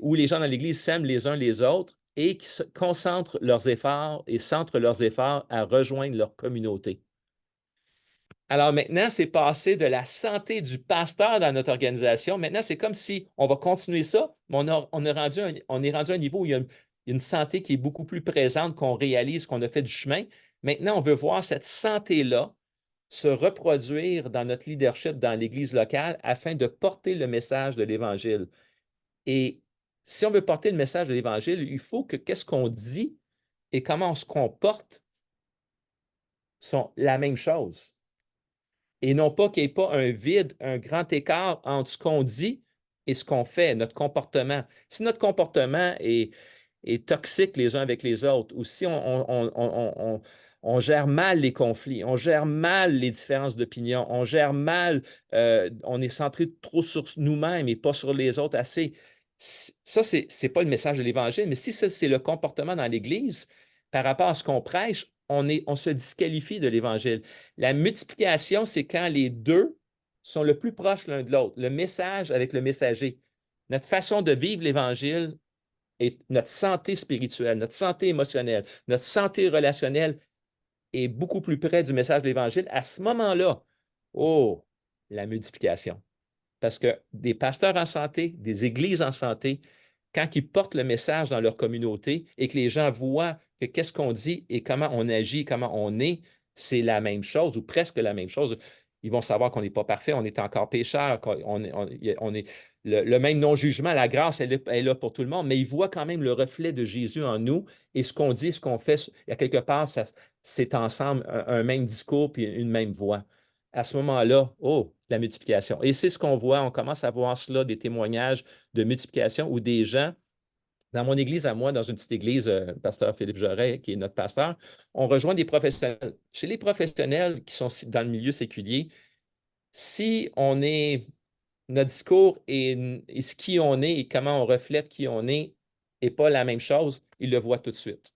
où les gens dans l'Église s'aiment les uns les autres et qui se concentrent leurs efforts et centrent leurs efforts à rejoindre leur communauté. Alors maintenant, c'est passé de la santé du pasteur dans notre organisation. Maintenant, c'est comme si on va continuer ça, mais on est rendu à un niveau où il y a une santé qui est beaucoup plus présente, qu'on réalise qu'on a fait du chemin. Maintenant, on veut voir cette santé-là se reproduire dans notre leadership dans l'Église locale afin de porter le message de l'Évangile. Et si on veut porter le message de l'Évangile, il faut que qu'est-ce qu'on dit et comment on se comporte sont la même chose. Et non pas qu'il n'y ait pas un vide, un grand écart entre ce qu'on dit et ce qu'on fait, notre comportement. Si notre comportement est toxique les uns avec les autres, ou si on gère mal les conflits, on gère mal les différences d'opinion, on gère mal, on est centré trop sur nous-mêmes et pas sur les autres assez. Ça, ce n'est pas le message de l'Évangile, mais si ça, c'est le comportement dans l'Église, par rapport à ce qu'on prêche, on se disqualifie de l'Évangile. La multiplication, c'est quand les deux sont le plus proches l'un de l'autre, le message avec le messager. Notre façon de vivre l'Évangile et notre santé spirituelle, notre santé émotionnelle, notre santé relationnelle est beaucoup plus près du message de l'Évangile. À ce moment-là, oh, la multiplication. Parce que des pasteurs en santé, des églises en santé, quand ils portent le message dans leur communauté et que les gens voient que qu'est-ce qu'on dit et comment on agit, comment on est, c'est la même chose ou presque la même chose. Ils vont savoir qu'on n'est pas parfait, on est encore pécheur, on est le même non-jugement, la grâce, elle est là pour tout le monde, mais ils voient quand même le reflet de Jésus en nous et ce qu'on dit, ce qu'on fait, il y a quelque part, c'est ensemble un même discours puis une même voix. À ce moment-là, oh, la multiplication. Et c'est ce qu'on voit, on commence à voir cela, des témoignages de multiplication où des gens, dans mon église à moi, dans une petite église, pasteur Philippe Joret, qui est notre pasteur, on rejoint des professionnels. Chez les professionnels qui sont dans le milieu séculier, si notre discours et ce qui on est et comment on reflète qui on est n'est pas la même chose, ils le voient tout de suite.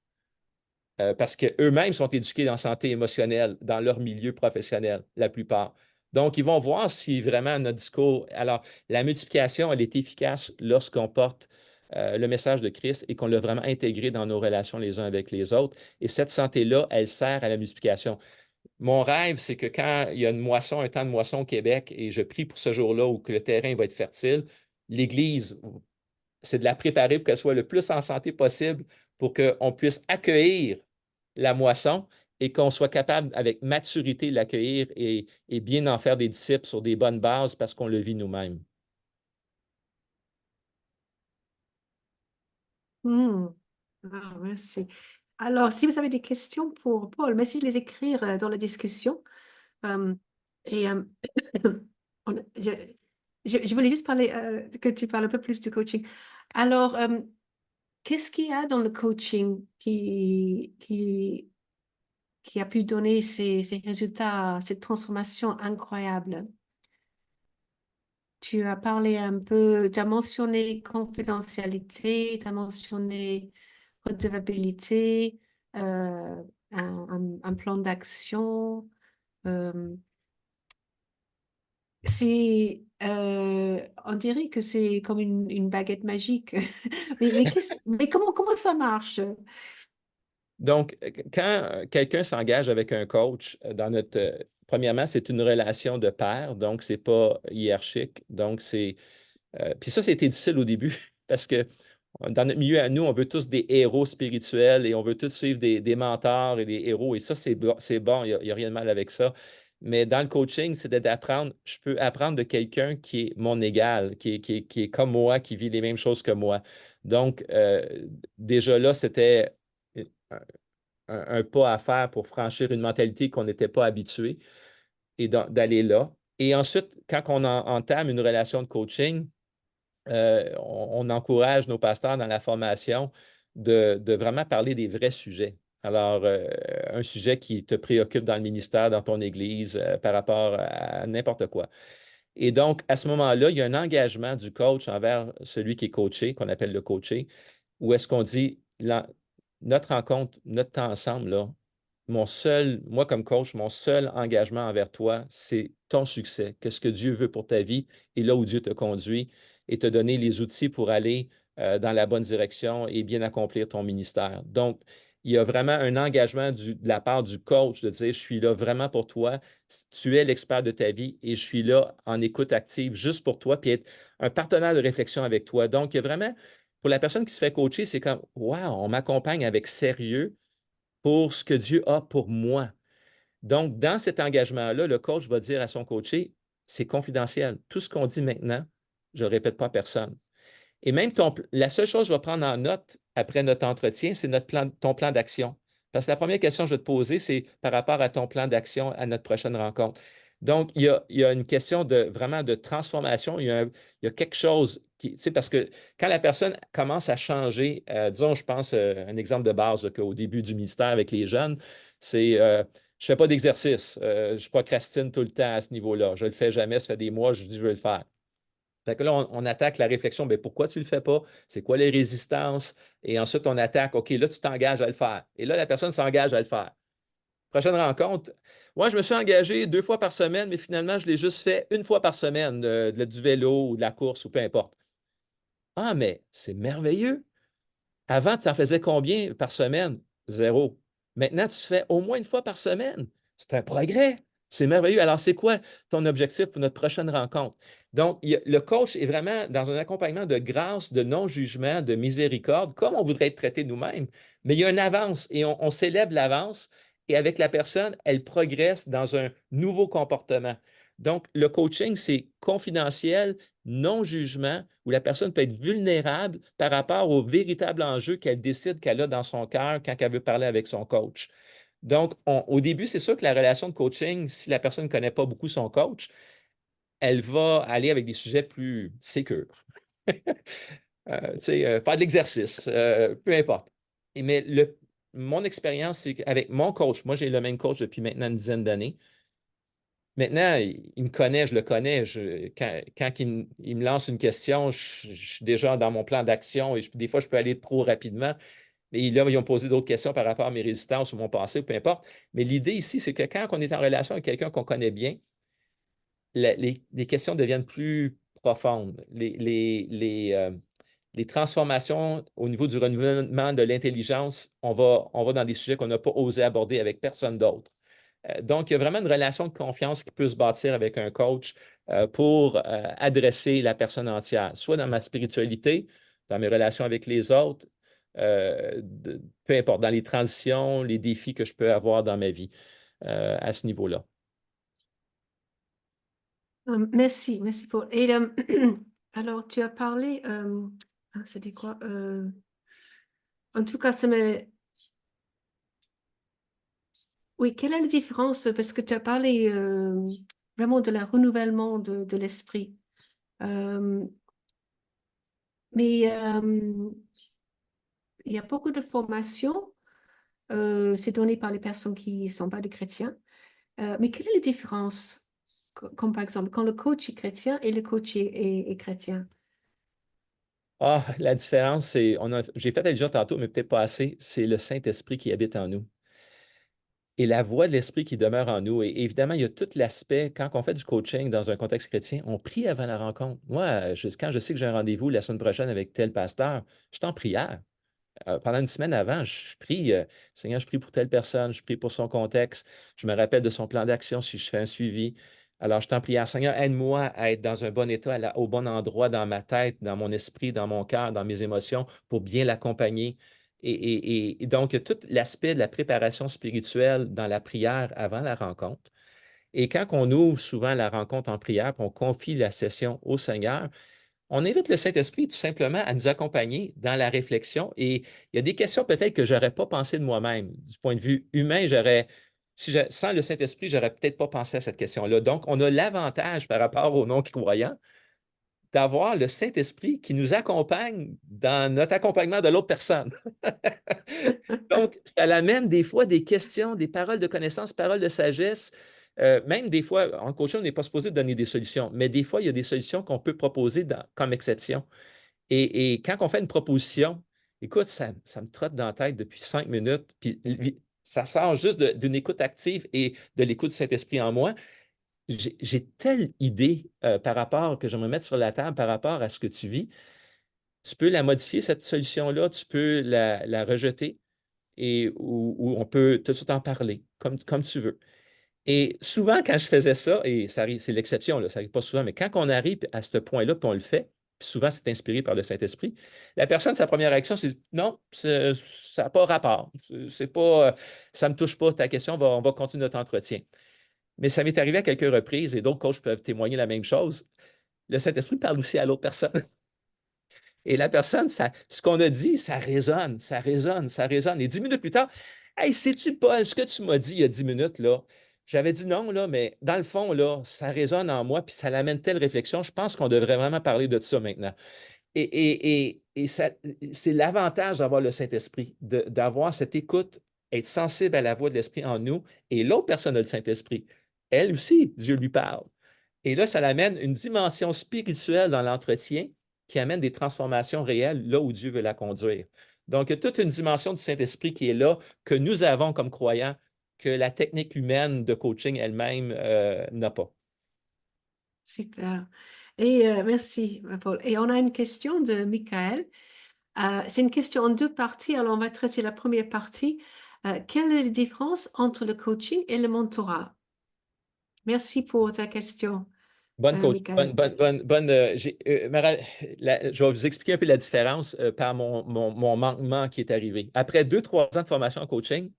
Parce qu'eux-mêmes sont éduqués dans la santé émotionnelle, dans leur milieu professionnel, la plupart. Donc, ils vont voir si vraiment notre discours. Alors, la multiplication, elle est efficace lorsqu'on porte le message de Christ et qu'on l'a vraiment intégré dans nos relations les uns avec les autres. Et cette santé-là, elle sert à la multiplication. Mon rêve, c'est que quand il y a une moisson, un temps de moisson au Québec, et je prie pour ce jour-là où que le terrain va être fertile, l'Église, c'est de la préparer pour qu'elle soit le plus en santé possible pour qu'on puisse accueillir la moisson et qu'on soit capable, avec maturité, l'accueillir et bien en faire des disciples sur des bonnes bases parce qu'on le vit nous-mêmes. Hmm. Ah, merci. Alors, si vous avez des questions pour Paul, merci de les écrire dans la discussion. Euh, et je, je voulais juste parler, que tu parles un peu plus du coaching. Alors, qu'est-ce qu'il y a dans le coaching qui a pu donner ces résultats, cette transformation incroyable? Tu as parlé un peu, tu as mentionné confidentialité, tu as mentionné redevabilité, un plan d'action. euh, on dirait que c'est comme une baguette magique. Mais comment ça marche? Donc, quand quelqu'un s'engage avec un coach, premièrement, c'est une relation de pair, donc c'est pas hiérarchique. Donc, puis ça, c'était difficile au début parce que dans notre milieu à nous, on veut tous des héros spirituels et on veut tous suivre des mentors et des héros. Et ça, c'est bon, il n'y a rien de mal avec ça. Mais dans le coaching, c'est d'apprendre, je peux apprendre de quelqu'un qui est mon égal, qui est comme moi, qui vit les mêmes choses que moi. Donc, déjà là, c'était un, un pas à faire pour franchir une mentalité qu'on n'était pas habitué et d'aller là. Et ensuite, quand on entame une relation de coaching, on encourage nos pasteurs dans la formation de vraiment parler des vrais sujets. Alors, un sujet qui te préoccupe dans le ministère, dans ton église, par rapport à n'importe quoi. Et donc, à ce moment-là, il y a un engagement du coach envers celui qui est coaché, qu'on appelle le coaché, où est-ce qu'on dit, notre rencontre, notre temps ensemble, là, moi comme coach, mon seul engagement envers toi, c'est ton succès, qu'est-ce que Dieu veut pour ta vie et là où Dieu te conduit et te donner les outils pour aller dans la bonne direction et bien accomplir ton ministère. Donc, il y a vraiment un engagement de la part du coach de dire, je suis là vraiment pour toi, tu es l'expert de ta vie et je suis là en écoute active juste pour toi, puis être un partenaire de réflexion avec toi. Donc, il y a vraiment, pour la personne qui se fait coacher, c'est comme, wow, on m'accompagne avec sérieux pour ce que Dieu a pour moi. Donc, dans cet engagement-là, le coach va dire à son coaché, c'est confidentiel. Tout ce qu'on dit maintenant, je ne le répète pas à personne. Et même la seule chose que je vais prendre en note après notre entretien, c'est ton plan d'action. Parce que la première question que je vais te poser, c'est par rapport à ton plan d'action à notre prochaine rencontre. Donc, il y a une question vraiment de transformation. Il y a quelque chose qui, tu sais, parce que quand la personne commence à changer, disons, je pense, un exemple de base qu'au début du ministère avec les jeunes, c'est je ne fais pas d'exercice, je procrastine tout le temps à ce niveau-là. Je ne le fais jamais, ça fait des mois, je dis je vais le faire. Fait que là, on attaque la réflexion. Bien, pourquoi tu ne le fais pas? C'est quoi les résistances? Et ensuite, on attaque, OK, là, tu t'engages à le faire. Et là, la personne s'engage à le faire. Prochaine rencontre. Moi, je me suis engagé 2 fois par semaine, mais finalement, je l'ai juste fait 1 fois par semaine, du vélo ou de la course ou peu importe. Ah, mais c'est merveilleux. Avant, tu en faisais combien par semaine? 0. Maintenant, tu fais au moins 1 fois par semaine. C'est un progrès. C'est merveilleux. Alors, c'est quoi ton objectif pour notre prochaine rencontre? Donc, le coach est vraiment dans un accompagnement de grâce, de non-jugement, de miséricorde, comme on voudrait être traité nous-mêmes. Mais il y a une avance et on célèbre l'avance et avec la personne, elle progresse dans un nouveau comportement. Donc, le coaching, c'est confidentiel, non-jugement, où la personne peut être vulnérable par rapport au véritable enjeu qu'elle décide qu'elle a dans son cœur quand elle veut parler avec son coach. Donc, au début, c'est sûr que la relation de coaching, si la personne ne connaît pas beaucoup son coach, elle va aller avec des sujets plus sécures. Faire de l'exercice, peu importe. Mais mon expérience, c'est qu'avec mon coach, moi j'ai le même coach depuis maintenant une dizaine d'années. Maintenant, il me connaît, je le connais. Quand il me lance une question, je suis déjà dans mon plan d'action et des fois, je peux aller trop rapidement. Et là, ils ont posé d'autres questions par rapport à mes résistances ou mon passé, ou peu importe. Mais l'idée ici, c'est que quand on est en relation avec quelqu'un qu'on connaît bien, les questions deviennent plus profondes. Les transformations au niveau du renouvellement de l'intelligence, on va dans des sujets qu'on n'a pas osé aborder avec personne d'autre. Donc, il y a vraiment une relation de confiance qui peut se bâtir avec un coach pour adresser la personne entière, soit dans ma spiritualité, dans mes relations avec les autres, peu importe, dans les transitions, les défis que je peux avoir dans ma vie à ce niveau-là. Merci, merci Paul. Et alors, tu as parlé, c'était quoi? En tout cas, oui, quelle est la différence? Parce que tu as parlé vraiment de la renouvellement de l'esprit. Euh, mais il y a beaucoup de formations, c'est donné par les personnes qui ne sont pas des chrétiens. Mais quelle est la différence? Comme par exemple, quand le coach est chrétien et le coach est chrétien. Ah, la différence, j'ai fait allusion tantôt, mais peut-être pas assez, c'est le Saint-Esprit qui habite en nous. Et la voix de l'Esprit qui demeure en nous. Et évidemment, il y a tout l'aspect, quand on fait du coaching dans un contexte chrétien, on prie avant la rencontre. Moi, quand je sais que j'ai un rendez-vous la semaine prochaine avec tel pasteur, je suis en prière. Pendant une semaine avant, je prie, Seigneur, je prie pour telle personne, je prie pour son contexte, je me rappelle de son plan d'action si je fais un suivi. Alors, je t'en prie, Seigneur, aide-moi à être dans un bon état, au bon endroit dans ma tête, dans mon esprit, dans mon cœur, dans mes émotions, pour bien l'accompagner. Et donc, tout l'aspect de la préparation spirituelle dans la prière avant la rencontre. Et quand on ouvre souvent la rencontre en prière, puis on confie la session au Seigneur, on invite le Saint-Esprit tout simplement à nous accompagner dans la réflexion. Et il y a des questions peut-être que je n'aurais pas pensé de moi-même. Du point de vue humain, sans le Saint-Esprit, je n'aurais peut-être pas pensé à cette question-là. Donc, on a l'avantage par rapport aux non-croyants d'avoir le Saint-Esprit qui nous accompagne dans notre accompagnement de l'autre personne. Donc, ça amène des fois des questions, des paroles de connaissance, paroles de sagesse, Même des fois, en coaching, on n'est pas supposé donner des solutions, mais des fois, il y a des solutions qu'on peut proposer comme exception. Et quand on fait une proposition, écoute, ça me trotte dans la tête depuis 5 minutes, puis ça sort juste d'une écoute active et de l'écoute du Saint-Esprit en moi. J'ai telle idée par rapport que j'aimerais mettre sur la table par rapport à ce que tu vis. Tu peux la modifier, cette solution-là, tu peux la rejeter ou on peut tout de suite en parler, comme tu veux. Et souvent, quand je faisais ça, et ça arrive, c'est l'exception, là, ça n'arrive pas souvent, mais quand on arrive à ce point-là, puis on le fait, puis souvent c'est inspiré par le Saint-Esprit, la personne, sa première réaction, c'est non, ça n'a pas rapport. C'est pas, ça ne me touche pas ta question, on va continuer notre entretien. Mais ça m'est arrivé à quelques reprises, et d'autres coachs peuvent témoigner la même chose. Le Saint-Esprit parle aussi à l'autre personne. Et la personne, ce qu'on a dit, ça résonne, ça résonne, ça résonne. Et 10 minutes plus tard, hey, sais-tu, Paul, ce que tu m'as dit il y a 10 minutes, là? J'avais dit non, là, mais dans le fond, là, ça résonne en moi, puis ça l'amène telle réflexion. Je pense qu'on devrait vraiment parler de ça maintenant. Et c'est l'avantage d'avoir le Saint-Esprit, d'avoir cette écoute, être sensible à la voix de l'Esprit en nous, et l'autre personne a le Saint-Esprit. Elle aussi, Dieu lui parle. Et là, ça l'amène une dimension spirituelle dans l'entretien qui amène des transformations réelles là où Dieu veut la conduire. Donc, il y a toute une dimension du Saint-Esprit qui est là, que nous avons comme croyants, que la technique humaine de coaching elle-même n'a pas. Super. Et merci, Paul. Et on a une question de Michael. C'est une question en deux parties. Alors, on va traiter la première partie. Quelle est la différence entre le coaching et le mentorat? Merci pour ta question, Bonne coach, Michael. je vais vous expliquer un peu la différence par mon manquement qui est arrivé. Après 2, 3 ans de formation en coaching,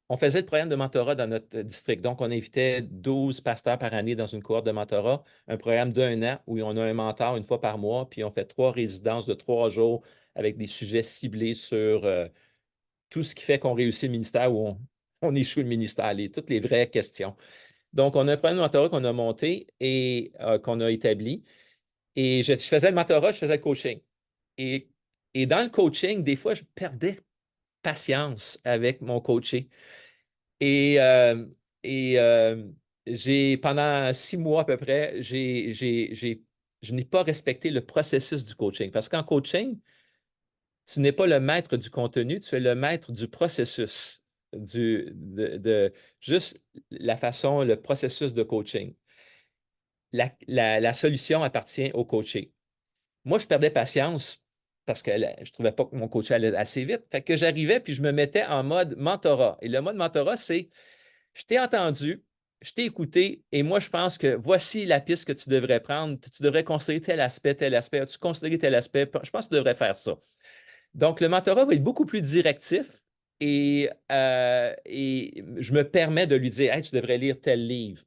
on faisait le programme de mentorat dans notre district. Donc, on invitait 12 pasteurs par année dans une cohorte de mentorat, un programme d'1 an où on a un mentor une fois par mois, puis on fait 3 résidences de 3 jours avec des sujets ciblés sur tout ce qui fait qu'on réussit le ministère ou on échoue le ministère, toutes les vraies questions. Donc, on a un programme de mentorat qu'on a monté et qu'on a établi. Et je faisais le mentorat, je faisais le coaching. Et, et dans le coaching, des fois, je perdais patience avec mon coaché. Et, euh, pendant 6 mois à peu près, je n'ai pas respecté le processus du coaching. Parce qu'en coaching, tu n'es pas le maître du contenu, tu es le maître du processus, juste la façon, le processus de coaching. La solution appartient au coaché. Moi, je perdais patience parce que je ne trouvais pas que mon coach allait assez vite. Fait que j'arrivais puis je me mettais en mode mentorat. Et le mode mentorat, c'est je t'ai entendu, je t'ai écouté et moi, je pense que voici la piste que tu devrais prendre. Tu devrais considérer tel aspect, tel aspect. As-tu considéré tel aspect? Je pense que tu devrais faire ça. Donc, le mentorat va être beaucoup plus directif et je me permets de lui dire hey, tu devrais lire tel livre.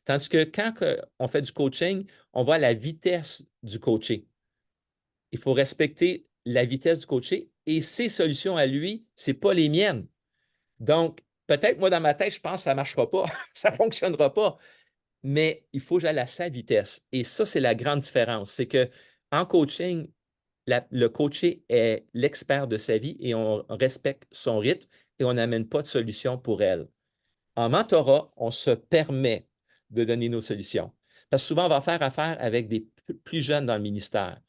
Tandis que quand on fait du coaching, on va à la vitesse du coaché. Il faut respecter la vitesse du coaché et ses solutions à lui, ce n'est pas les miennes. Donc, peut-être moi, dans ma tête, je pense que ça ne marchera pas, ça ne fonctionnera pas, mais il faut que j'aille à sa vitesse. Et ça, c'est la grande différence. C'est qu'en coaching, le coaché est l'expert de sa vie et on respecte son rythme et on n'amène pas de solution pour elle. En mentorat, on se permet de donner nos solutions. Parce que souvent, on va faire affaire avec des plus jeunes dans le ministère,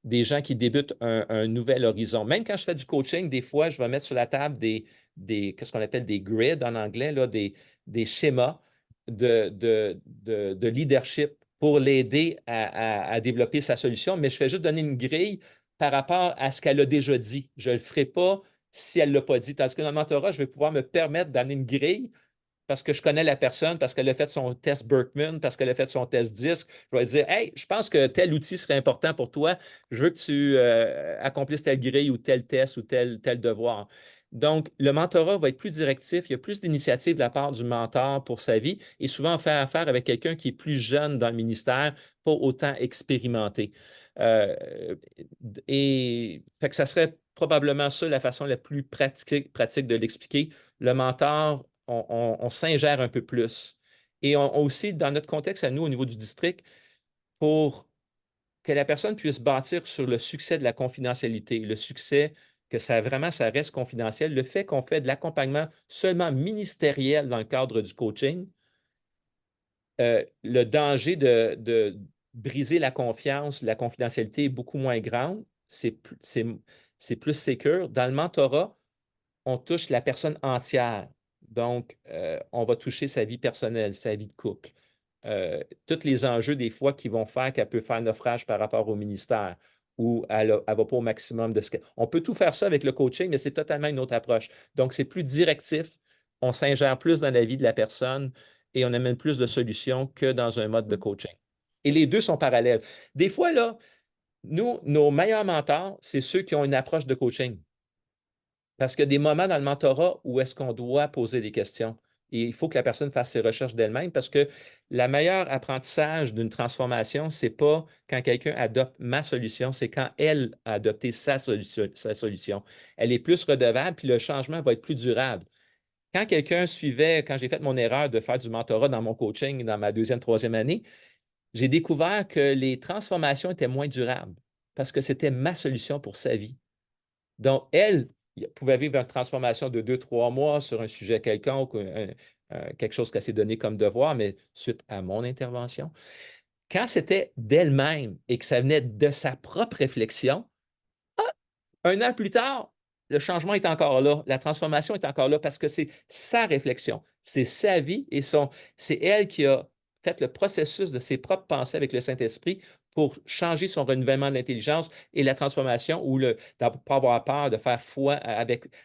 des gens qui débutent un nouvel horizon. Même quand je fais du coaching, des fois, je vais mettre sur la table qu'est-ce qu'on appelle des grids en anglais, là, des schémas de leadership pour l'aider à développer sa solution, mais je fais juste donner une grille par rapport à ce qu'elle a déjà dit. Je ne le ferai pas si elle ne l'a pas dit. Tandis que dans le mentorat, je vais pouvoir me permettre d'amener une grille parce que je connais la personne, parce qu'elle a fait son test Berkman, parce qu'elle a fait son test DISC. Je vais dire, hey, je pense que tel outil serait important pour toi. Je veux que tu accomplisses telle grille ou tel test ou tel devoir. Donc, le mentorat va être plus directif. Il y a plus d'initiatives de la part du mentor pour sa vie et souvent on fait affaire avec quelqu'un qui est plus jeune dans le ministère, pas autant expérimenté. Euh, et fait que ça serait probablement ça la façon la plus pratique de l'expliquer. Le mentor on s'ingère un peu plus. Et aussi, dans notre contexte à nous, au niveau du district, pour que la personne puisse bâtir sur le succès de la confidentialité, le succès que ça reste confidentiel, le fait qu'on fait de l'accompagnement seulement ministériel dans le cadre du coaching, le danger de briser la confiance, la confidentialité est beaucoup moins grande. C'est plus sécure. Dans le mentorat, on touche la personne entière. Donc, on va toucher sa vie personnelle, sa vie de couple. Tous les enjeux, des fois, qui vont faire qu'elle peut faire naufrage par rapport au ministère ou elle ne va pas au maximum de ce qu'elle... On peut tout faire ça avec le coaching, mais c'est totalement une autre approche. Donc, c'est plus directif. On s'ingère plus dans la vie de la personne et on amène plus de solutions que dans un mode de coaching. Et les deux sont parallèles. Des fois, là, nous, nos meilleurs mentors, c'est ceux qui ont une approche de coaching. Parce qu'il y a des moments dans le mentorat où est-ce qu'on doit poser des questions. Et il faut que la personne fasse ses recherches d'elle-même parce que le meilleur apprentissage d'une transformation, ce n'est pas quand quelqu'un adopte ma solution, c'est quand elle a adopté sa solution. Elle est plus redevable, puis le changement va être plus durable. Quand quelqu'un suivait, quand j'ai fait mon erreur de faire du mentorat dans mon coaching dans ma deuxième, troisième année, j'ai découvert que les transformations étaient moins durables parce que c'était ma solution pour sa vie. Donc, elle pouvait vivre une transformation de 2, 3 mois sur un sujet quelconque, quelque chose qu'elle s'est donné comme devoir, mais suite à mon intervention. Quand c'était d'elle-même et que ça venait de sa propre réflexion, un an plus tard, le changement est encore là, la transformation est encore là parce que c'est sa réflexion, c'est sa vie et c'est elle qui a fait le processus de ses propres pensées avec le Saint-Esprit pour changer son renouvellement de l'intelligence et la transformation ou de ne pas avoir peur de faire foi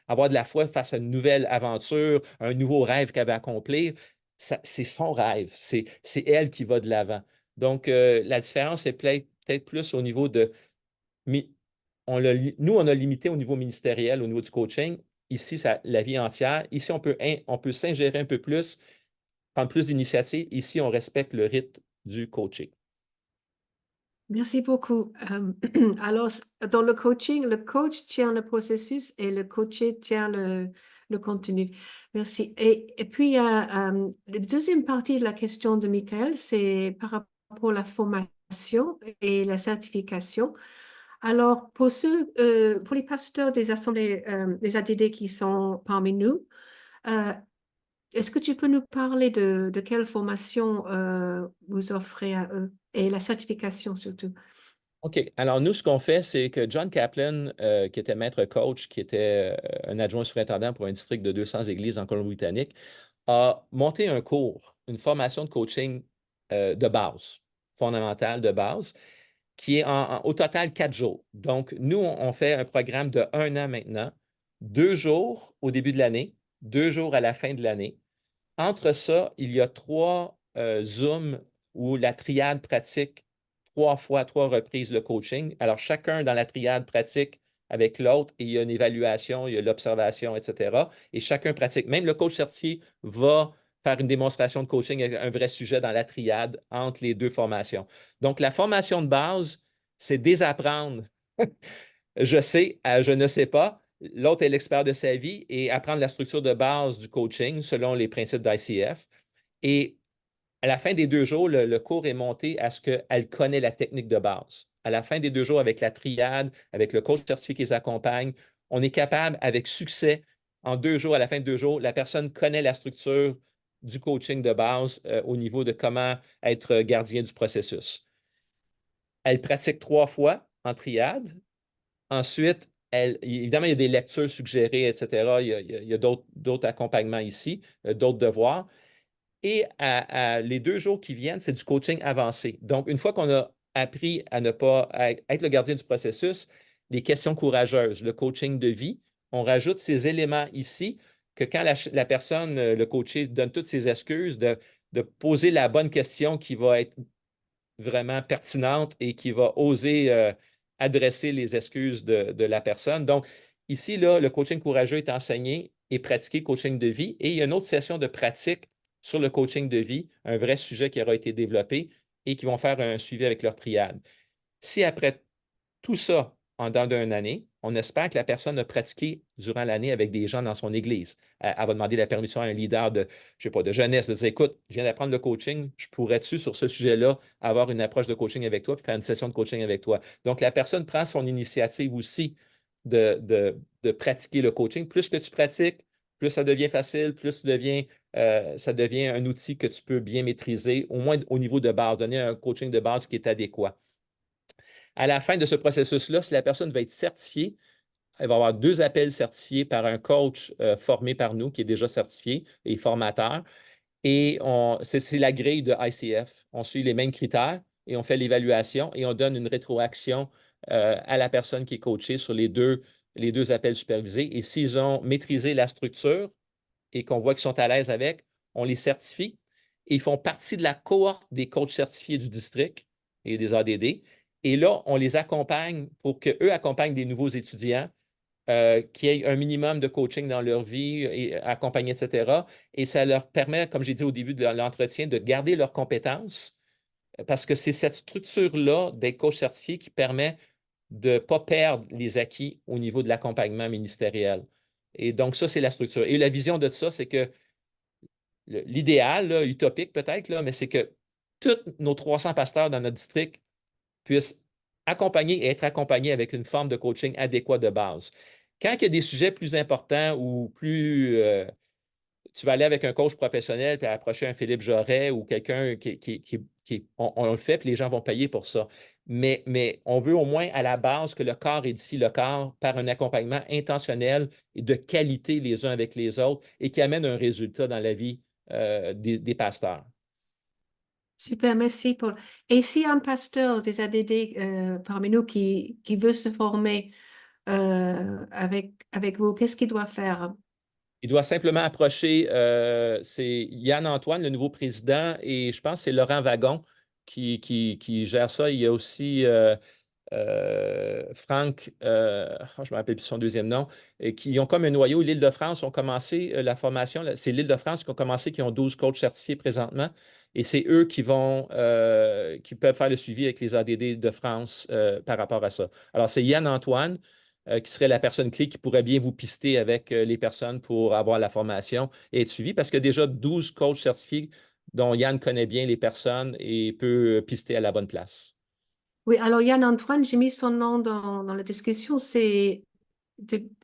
avoir de la foi face à une nouvelle aventure, un nouveau rêve qu'elle va accomplir. C'est son rêve, c'est elle qui va de l'avant. Donc, la différence est peut-être plus au niveau de nous, on a limité au niveau ministériel, au niveau du coaching. Ici, la vie entière. Ici, on peut s'ingérer un peu plus, prendre plus d'initiatives. Ici, on respecte le rythme du coaching. Merci beaucoup. Alors, dans le coaching, le coach tient le processus et le coaché tient le contenu. Merci. Et puis, la deuxième partie de la question de Michael, c'est par rapport à la formation et la certification. Alors, pour les pasteurs des assemblées, des ADD qui sont parmi nous, euh, est-ce que tu peux nous parler de quelle formation vous offrez à eux et la certification surtout? OK. Alors, nous, ce qu'on fait, c'est que John Kaplan, qui était maître coach, qui était un adjoint surintendant pour un district de 200 églises en Colombie-Britannique, a monté un cours, une formation de coaching de base, fondamentale de base, qui est au total 4 jours. Donc, nous, on fait un programme de 1 an maintenant, 2 jours au début de l'année, 2 jours à la fin de l'année. Entre ça, il y a 3 Zooms où la triade pratique 3 fois, 3 reprises le coaching. Alors, chacun dans la triade pratique avec l'autre et il y a une évaluation, il y a l'observation, etc. Et chacun pratique. Même le coach certifié va faire une démonstration de coaching avec un vrai sujet dans la triade entre les deux formations. Donc, la formation de base, c'est désapprendre. Je sais, je ne sais pas. L'autre est l'expert de sa vie et apprendre la structure de base du coaching selon les principes d'ICF. Et à la fin des 2 jours, le cours est monté à ce qu'elle connaît la technique de base. À la fin des 2 jours, avec la triade, avec le coach certifié qui les accompagne, on est capable, avec succès, en 2 jours, à la fin de 2 jours, la personne connaît la structure du coaching de base au niveau de comment être gardien du processus. Elle pratique 3 fois en triade. Ensuite, évidemment, il y a des lectures suggérées, etc. Il y a d'autres accompagnements ici, d'autres devoirs. Et les 2 jours qui viennent, c'est du coaching avancé. Donc, une fois qu'on a appris à ne pas être le gardien du processus, les questions courageuses, le coaching de vie, on rajoute ces éléments ici que quand la personne, le coaché, donne toutes ses excuses, de poser la bonne question qui va être vraiment pertinente et qui va oser adresser les excuses de la personne. Donc, ici, là, le coaching courageux est enseigné et pratiqué, coaching de vie. Et il y a une autre session de pratique sur le coaching de vie, un vrai sujet qui aura été développé et qui vont faire un suivi avec leur triade. Si après tout ça, en dedans d'une année, on espère que la personne a pratiqué durant l'année avec des gens dans son église. Elle va demander la permission à un leader je sais pas, de jeunesse, de dire, écoute, je viens d'apprendre le coaching, je pourrais-tu, sur ce sujet-là, avoir une approche de coaching avec toi, puis faire une session de coaching avec toi. Donc, la personne prend son initiative aussi de pratiquer le coaching. Plus que tu pratiques, plus ça devient facile, plus tu deviens ça devient un outil que tu peux bien maîtriser, au moins au niveau de base, donner un coaching de base qui est adéquat. À la fin de ce processus-là, si la personne va être certifiée, elle va avoir 2 appels certifiés par un coach formé par nous qui est déjà certifié et formateur. Et c'est la grille de ICF. On suit les mêmes critères et on fait l'évaluation et on donne une rétroaction à la personne qui est coachée sur les deux appels supervisés. Et s'ils ont maîtrisé la structure et qu'on voit qu'ils sont à l'aise avec, on les certifie. Et ils font partie de la cohorte des coachs certifiés du district et des ADD. Et là, on les accompagne pour qu'eux accompagnent des nouveaux étudiants qui aient un minimum de coaching dans leur vie, et accompagnés, etc. Et ça leur permet, comme j'ai dit au début de l'entretien, de garder leurs compétences parce que c'est cette structure-là des coachs certifiés qui permet de ne pas perdre les acquis au niveau de l'accompagnement ministériel. Et donc, ça, c'est la structure. Et la vision de ça, c'est que l'idéal, utopique peut-être, mais c'est que tous nos 300 pasteurs dans notre district puissent accompagner et être accompagnés avec une forme de coaching adéquat de base. Quand il y a des sujets plus importants ou plus tu vas aller avec un coach professionnel puis approcher un Philippe Joret ou quelqu'un on le fait, puis les gens vont payer pour ça. Mais on veut au moins à la base que le corps édifie le corps par un accompagnement intentionnel et de qualité les uns avec les autres et qui amène un résultat dans la vie des pasteurs. Super, merci Paul. Et si un pasteur des ADD parmi nous qui veut se former avec vous, qu'est-ce qu'il doit faire? Il doit simplement approcher, c'est Yann Antoine, le nouveau président, et je pense que c'est Laurent Wagon qui gère ça. Il y a aussi Franck, je ne me rappelle plus son deuxième nom, et qui ont comme un noyau. L'Île-de-France ont commencé la formation. C'est l'Île-de-France qui ont commencé, qui ont 12 coachs certifiés présentement. Et c'est eux qui peuvent faire le suivi avec les ADD de France par rapport à ça. Alors, c'est Yann Antoine qui serait la personne clé qui pourrait bien vous pister avec les personnes pour avoir la formation et être suivi parce qu'il y a déjà 12 coachs certifiés dont Yann connaît bien les personnes et peut pister à la bonne place. Oui, alors Yann-Antoine, j'ai mis son nom dans la discussion. Il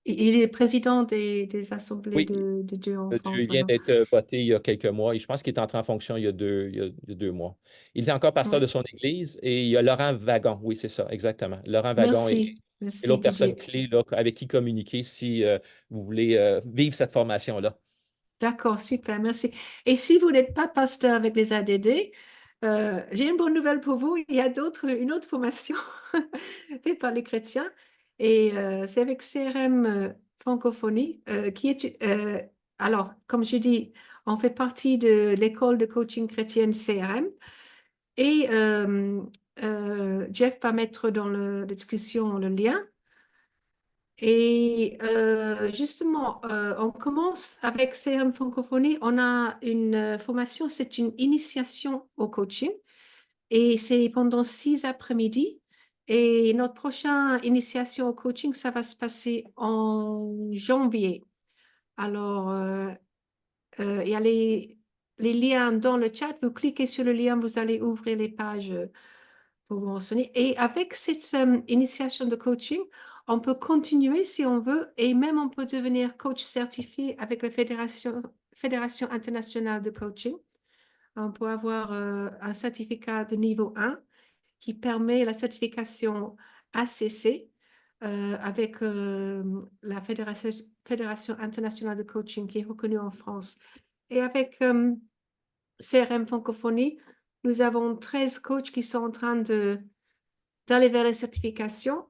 est président des assemblées Oui, de Dieu en Dieu France vient maintenant. d'être voté il y a quelques mois et je pense qu'il est entré en fonction il y a 2 mois. Il est encore pasteur de Oui. son église et il y a Laurent Wagon. Oui, c'est ça, exactement. Laurent Wagon est Merci, merci l'autre personne Didier. clé là, avec qui communiquer si vous voulez vivre cette formation-là. D'accord, super, merci. Et si vous n'êtes pas pasteur avec les ADD, j'ai une bonne nouvelle pour vous. Il y a une autre formation faite par les chrétiens et c'est avec CRM Francophonie qui est, alors, comme je dis, on fait partie de l'école de coaching chrétienne CRM et Jeff va mettre dans la discussion le lien. Et justement, on commence avec CRM Francophonie. On a une formation, c'est une initiation au coaching et c'est pendant 6 après-midi. Et notre prochaine initiation au coaching, ça va se passer en janvier. Alors, il y a les liens dans le chat. Vous cliquez sur le lien, vous allez ouvrir les pages pour vous renseigner. Et avec cette initiation de coaching, on peut continuer si on veut et même on peut devenir coach certifié avec la Fédération internationale de coaching. On peut avoir un certificat de niveau 1 qui permet la certification ACC avec la Fédération internationale de coaching qui est reconnue en France. Et avec CRM Francophonie, nous avons 13 coachs qui sont en train d'aller vers les certifications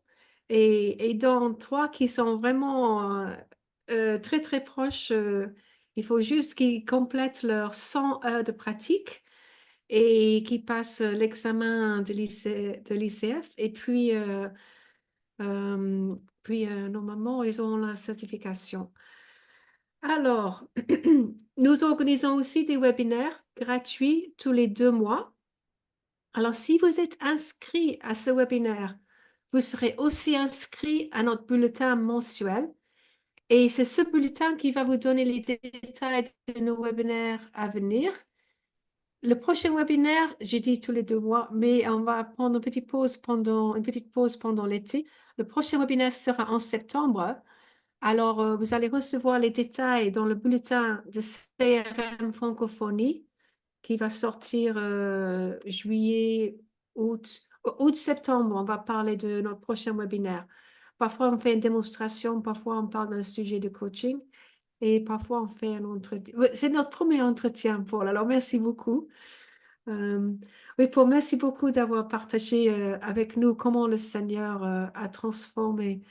et dans 3 qui sont vraiment très, très proches. Il faut juste qu'ils complètent leurs 100 heures de pratique et qu'ils passent l'examen de l'ICF. Et puis, normalement, ils ont la certification. Alors, nous organisons aussi des webinaires gratuits tous les 2 mois. Alors, si vous êtes inscrit à ce webinaire, vous serez aussi inscrit à notre bulletin mensuel. Et c'est ce bulletin qui va vous donner les détails de nos webinaires à venir. Le prochain webinaire, j'ai dit tous les 2 mois, mais on va prendre une petite pause pendant l'été. Le prochain webinaire sera en septembre. Alors, vous allez recevoir les détails dans le bulletin de CRM Francophonie qui va sortir juillet, août-septembre. On va parler de notre prochain webinaire. Parfois, on fait une démonstration, parfois, on parle d'un sujet de coaching et parfois, on fait un entretien. Ouais, c'est notre premier entretien, Paul. Alors, merci beaucoup. Oui, Paul, merci beaucoup d'avoir partagé avec nous comment le Seigneur a transformé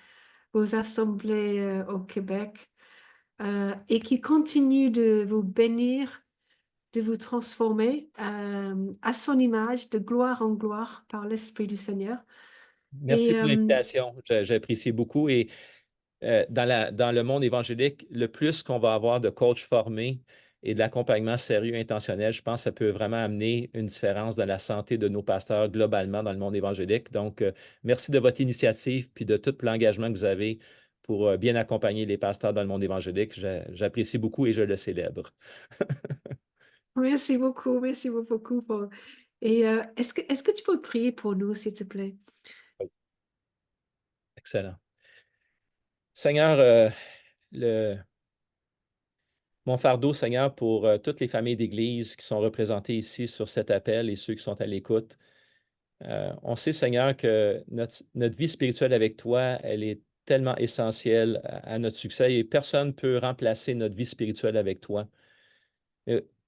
vos assemblées au Québec et qui continue de vous bénir, de vous transformer à son image, de gloire en gloire par l'Esprit du Seigneur. Merci Et pour l'invitation. J'apprécie beaucoup. Et dans le monde évangélique, le plus qu'on va avoir de coachs formés et de l'accompagnement sérieux intentionnel, je pense que ça peut vraiment amener une différence dans la santé de nos pasteurs globalement dans le monde évangélique. Donc, merci de votre initiative puis de tout l'engagement que vous avez pour bien accompagner les pasteurs dans le monde évangélique. J'apprécie beaucoup et je le célèbre. merci beaucoup, Paul. Et est-ce que tu peux prier pour nous, s'il te plaît? Excellent. Seigneur, mon fardeau, Seigneur, pour toutes les familles d'Église qui sont représentées ici sur cet appel et ceux qui sont à l'écoute. On sait, Seigneur, que notre vie spirituelle avec toi, elle est tellement essentielle à notre succès et personne ne peut remplacer notre vie spirituelle avec toi.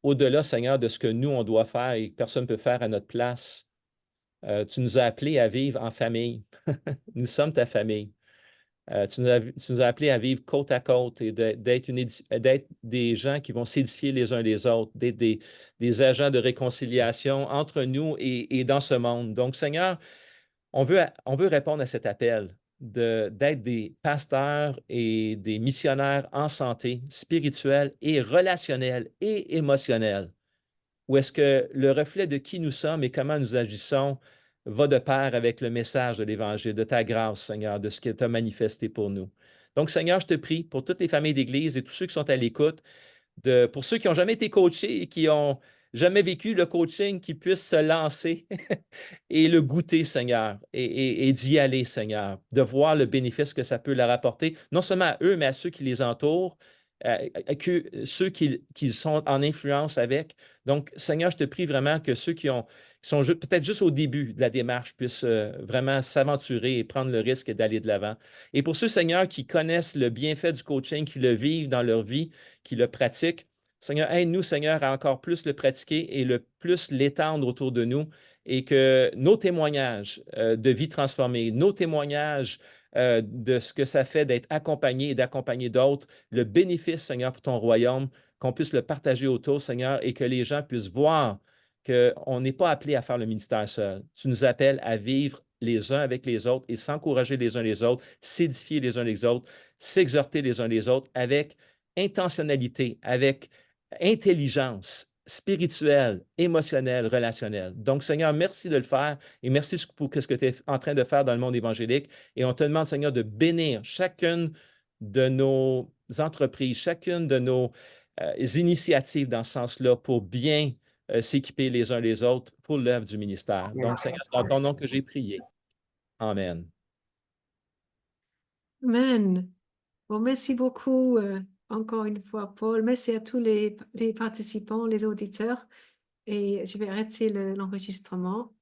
Au-delà, Seigneur, de ce que nous, on doit faire et que personne ne peut faire à notre place, tu nous as appelés à vivre en famille. Nous sommes ta famille. Tu nous as appelés à vivre côte à côte et d'être des gens qui vont s'édifier les uns les autres, d'être des agents de réconciliation entre nous et dans ce monde. Donc, Seigneur, on veut répondre à cet appel d'être des pasteurs et des missionnaires en santé spirituelle et relationnelle et émotionnelle, où est-ce que le reflet de qui nous sommes et comment nous agissons va de pair avec le message de l'Évangile, de ta grâce, Seigneur, de ce que tu as manifesté pour nous. Donc, Seigneur, je te prie pour toutes les familles d'Église et tous ceux qui sont à l'écoute, pour ceux qui n'ont jamais été coachés et qui n'ont jamais vécu le coaching, qui puissent se lancer et le goûter, Seigneur, et d'y aller, Seigneur, de voir le bénéfice que ça peut leur apporter, non seulement à eux, mais à ceux qui les entourent, ceux qui sont en influence avec. Donc, Seigneur, je te prie vraiment que ceux qui sont peut-être juste au début de la démarche puissent vraiment s'aventurer et prendre le risque d'aller de l'avant. Et pour ceux, Seigneur, qui connaissent le bienfait du coaching, qui le vivent dans leur vie, qui le pratiquent, Seigneur, aide-nous, Seigneur, à encore plus le pratiquer et le plus l'étendre autour de nous et que nos témoignages de vie transformée, nos témoignages de ce que ça fait d'être accompagné et d'accompagner d'autres, le bénéfice, Seigneur, pour ton royaume, qu'on puisse le partager autour, Seigneur, et que les gens puissent voir qu'on n'est pas appelé à faire le ministère seul. Tu nous appelles à vivre les uns avec les autres et s'encourager les uns les autres, s'édifier les uns les autres, s'exhorter les uns les autres avec intentionnalité, avec intelligence spirituelle, émotionnelle, relationnelle. Donc, Seigneur, merci de le faire et merci pour ce que tu es en train de faire dans le monde évangélique. Et on te demande, Seigneur, de bénir chacune de nos entreprises, chacune de nos initiatives dans ce sens-là pour bien s'équiper les uns les autres pour l'œuvre du ministère. Donc, Seigneur, c'est dans ton nom que j'ai prié. Amen. Amen. Bon, merci beaucoup encore une fois, Paul. Merci à tous les participants, les auditeurs. Et je vais arrêter l'enregistrement.